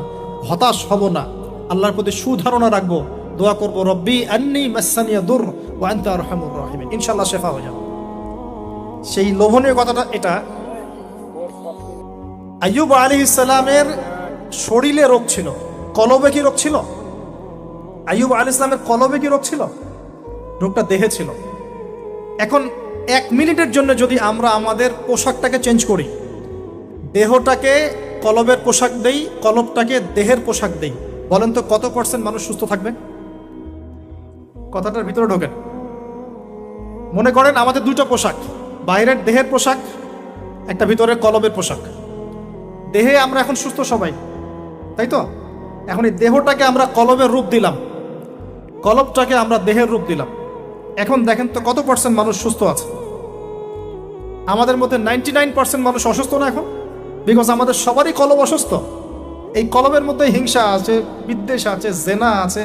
হতাশ হব না, আল্লাহর প্রতি সুধারণা রাখবো, দোয়া করবো রব্বি আন্নি মাসানিয়া দুর ওয়া আনতা আরহামুর রাহিমিন, ইনশাআল্লাহ শেফা হয়ে যাবে। সেই লোভনীয় কথাটা এটা, আইয়ুব আলাইহিস সালামের শরীরে রোগ ছিল, কলবে কি রোগ ছিল? আইয়ুব আলাইহিস সালামের কলবে কি রোগ ছিল? রোগটা দেহে ছিল। এখন 1 মিনিটের জন্য যদি আমরা আমাদের পোশাকটাকে চেঞ্জ করি, দেহটাকে কলবের পোশাক দেই, কলবটাকে দেহের পোশাক দেই, বলেন তো কত % মানুষ সুস্থ থাকবে? কথাটার ভিতরে ঢোকেন। মনে করেন আমাদের 2টা পোশাক, বাইরের দেহের পোশাক, একটা ভিতরের কলবের পোশাক। দেহে আমরা এখন সুস্থ সবাই, তাই তো? এখন এই দেহটাকে আমরা কলবের রূপ দিলাম, কলবটাকে আমরা দেহের রূপ দিলাম। এখন দেখেন তো কত % মানুষ সুস্থ আছে? আমাদের মধ্যে 99% মানুষ অসুস্থ না এখন, বিকজ আমাদের সবারই কলব অসুস্থ। এই কলবের মধ্যে হিংসা আছে, বিদ্বেষ আছে, জেনা আছে,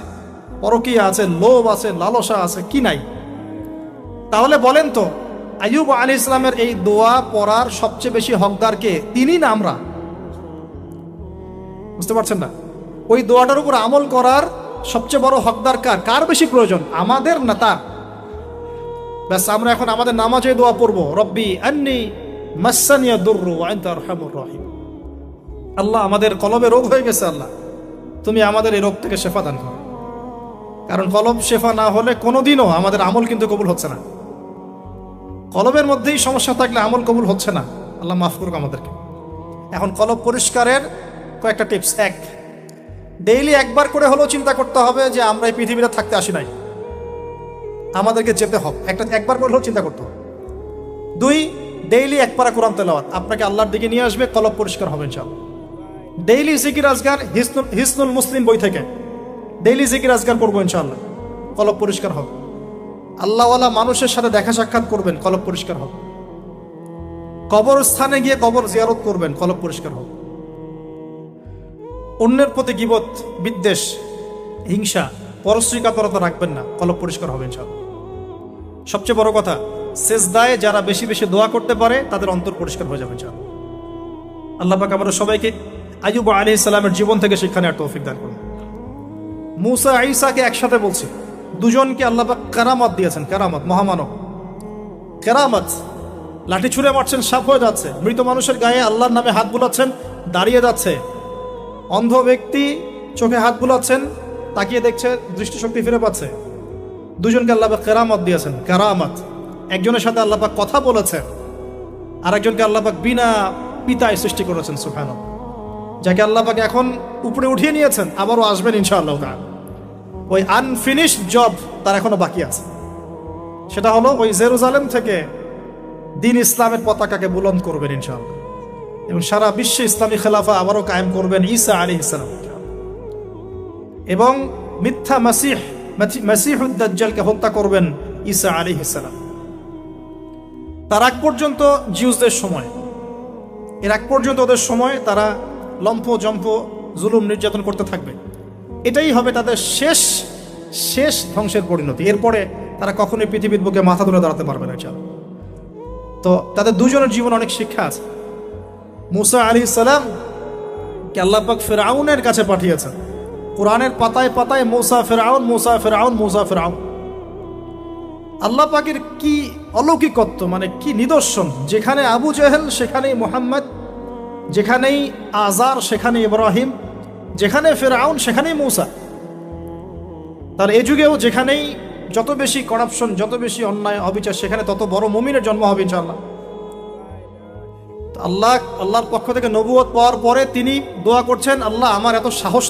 পরকীয়া আছে, লোভ আছে, লালসা আছে, কি নাই? তাহলে বলেন তো আইয়ুব আলাইহিস সালামের এই দোয়া পড়ার সবচেয়ে বেশি হকদার কে? তিনি না আমরা? বুঝতে পারছেন না? ওই দোয়াটার উপর আমল করার সবচেয়ে বড় হকদার কার বেশি প্রয়োজন, আমাদের না তার? ব্যাস, আমরা এখন আমাদের নামাজে দোয়া পড়বো, রব্বি আন্নি মাসানিয়া দুররু ওয়া আনতা আরহামুর রাহিম। আল্লাহ, আমাদের কলবে রোগ হয়ে গেছে, আল্লাহ তুমি আমাদের এই রোগ থেকে শেফা দান করো। কারণ কলব শেফা না হলে কোনোদিনও আমাদের আমল কিন্তু কবুল হচ্ছে না। কলবের মধ্যেই সমস্যা থাকলে আমল কবুল হচ্ছে না। আল্লাহ মাফ করুক আমাদেরকে। এখন কলব পরিষ্কারের কয়েকটা টিপস। 1, ডেইলি একবার করে হলেও চিন্তা করতে হবে যে আমরা এই পৃথিবীতে থাকতে আসি নাই, আমাদেরকে যেতে হবে। একবার করে হলেও চিন্তা করতে হবে। 2, ডেইলি 1 পারা কোরআন তেলাওয়াত আপনাকে আল্লাহর দিকে নিয়ে আসবে, কলব পরিষ্কার হবে ইনশাআল্লাহ। ডেইলি জিকির আজগার, হিসনুল মুসলিম বই থেকে ডেইলি জিকির আজগার করবো ইনশাআল্লাহ, কলব পরিষ্কার হবে। আল্লাহওয়ালা মানুষের সাথে দেখা সাক্ষাৎ করবেন, কলব পরিষ্কার হবে। কবরস্থানে গিয়ে কবর জিয়ারত করবেন, কলব পরিষ্কার হবে। অন্যের প্রতি গীবত, বিদ্বেষ, হিংসা, পরশ্রীকাতরতা রাখবেন না, কলব পরিষ্কার হবে ইনশাআল্লাহ। সবচেয়ে বড় কথা, সেজদায় যারা বেশি বেশি দোয়া করতে পারে তাদের অন্তর পরিষ্কার হয়ে যাবে ইনশাআল্লাহ। আল্লাহ পাক আমাদের সবাইকে আইয়ুব আলাইহিস সালামের জীবন থেকে শিক্ষা নেওয়ার তৌফিক দান করুন। মুসা ঈসাকে একসাথে বলছি, দুজনকে আল্লাহ পাক কেরামত দিয়েছেন, কেরামত, মহামানব কেরামত। লাঠি ছুঁড়ে মারছেন, সাপ হয়ে যাচ্ছে। মৃত মানুষের গায়ে আল্লাহর নামে হাত বুলাচ্ছেন, দাঁড়িয়ে যাচ্ছে। অন্ধ ব্যক্তি চোখে হাত বুলাচ্ছেন, তাকিয়ে দেখছে, দৃষ্টিশক্তি ফিরে পাচ্ছে। দুজনকে আল্লাহ পাক কেরামত দিয়েছেন, কেরামত। একজনের সাথে আল্লাহ পাক কথা বলেছেন, আরেকজনকে আল্লাহ পাক বিনা পিতায় সৃষ্টি করেছেন, সুবহানাল্লাহ। যাকে আল্লাহ পাক এখন উপরে উঠিয়ে নিয়েছেন, আবারও আসবেন ইনশাআল্লাহ। ওই আনফিনিশড জব তার এখনো বাকি আছে। সেটা হলো ওই জেরুজালেম থেকে দিন ইসলামের পতাকাকে বুলন্দ করবেন ইনশাআল্লাহ, এবং সারা বিশ্বে ইসলামী খেলাফা আবারও কায়েম করবেন ঈসা আলাইহিস সালাম। এবং মিথ্যা মাসিহুদ দাজ্জালকে হত্যা করবেন ঈসা আলাইহিস সালাম। তার আগ পর্যন্ত জিউসদের সময়, এর আগ পর্যন্ত ওদের সময় তারা লম্ফ জম্প জুলুম নির্যাতন করতে থাকবে। এটাই হবে তাদের শেষ ধ্বংসের পরিণতি। এরপরে তারা কখনোই পৃথিবীর বুকে মাথা তুলে দাঁড়াতে পারবে না। তো তাদের দুজনের জীবনে অনেক শিক্ষা আছে। মুসা আলাইহিস সালাম কে আল্লাহ পাক ফিরআউনের কাছে পাঠিয়েছেন। কোরআনের পাতায় পাতায় মুসা ফিরআউন, মুসা ফিরআউন, মুসা ফিরআউন। আল্লাহ পাকের কি অলৌকিকত্ব, মানে কি নিদর্শন! যেখানে আবু জেহেল সেখানেই মুহাম্মদ, যেখানেই আজার সেখানে ইব্রাহিম, যেখানে ফিরআউন সেখানেই মুসা। তার এই যুগেও যেখানেই যত বেশি করাপশন, যত বেশি অন্যায় অবিচার, সেখানে তত বড় মুমিনের জন্ম হবে ইনশাআল্লাহ। আল্লাহর পক্ষ থেকে নবুয়ত পাওয়ার পরে তিনি দোয়া করছেন, আল্লাহ আমার এত সাহস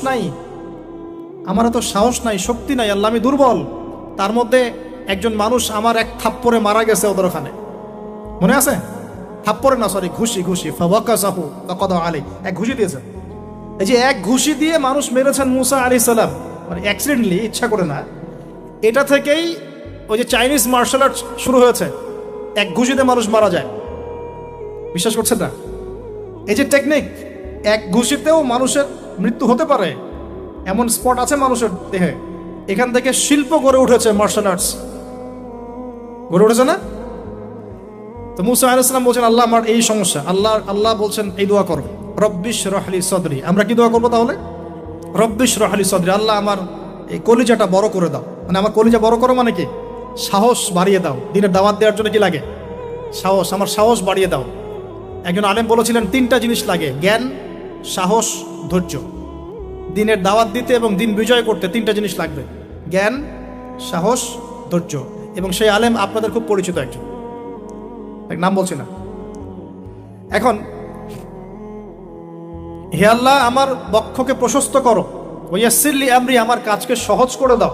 নাই, শক্তি নাই, আল্লাহ আমি দুর্বল। তার মধ্যে একজন মানুষ আমার এক থাপ্পড়ে মারা গেছে ওদের ওখানে, মনে আছে? থাপ্পড়ে না, সরি, ঘুষি ফাওয়াকাসাহু ফাকাদা আলাইহি, এক ঘুষি দিয়েছে। এই যে এক ঘুষি দিয়ে মানুষ মেরেছেন মুসা আলাইহিস সালাম, মানে অ্যাক্সিডেন্টলি, ইচ্ছা করে না। এটা থেকেই ওই যে চাইনিজ মার্শাল আর্ট শুরু হয়েছে, এক ঘুষিতে মানুষ মারা যায়। বিশ্বাস করছেন না? এই যে টেকনিক, এক ঘুষিতেও মানুষের মৃত্যু হতে পারে, এমন স্পট আছে মানুষের দেহে। এখান থেকে শিল্প গড়ে উঠেছে, মার্শাল আর্টস গড়ে উঠেছে না? তো মুসা আলাইহিস সালাম বলছেন, আল্লাহ আমার এই সমস্যা। আল্লাহ বলছেন এই দোয়া করো, রব্বিশ রহলি সদরি। আমরা কি দোয়া করবো তাহলে? রব্বিশ রহলি সদরি, আল্লাহ আমার এই কলিজাটা বড় করে দাও। মানে আমার কলিজা বড় করো মানে কি? সাহস বাড়িয়ে দাও। দিনের দাওয়াত দেওয়ার জন্য কি লাগে? সাহস। আমার সাহস বাড়িয়ে দাও। একজন আলেম বলেছিলেন 3টা জিনিস লাগে, জ্ঞান, সাহস, ধৈর্য। দিনের দাওয়াত দিতে এবং দিন বিজয় করতে 3টা জিনিস লাগবে, জ্ঞান, সাহস, ধৈর্য। এবং সেই আলেম আপনাদের খুব পরিচিত একজন, এক নাম বলছি না। এখন হে আল্লাহ আমার বক্ষকে প্রশস্ত করো, ওয়াইয়াসসিরলি আমরি, আমার কাজকে সহজ করে দাও।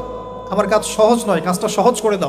আমার কাজ সহজ নয়, কাজটা সহজ করে দাও।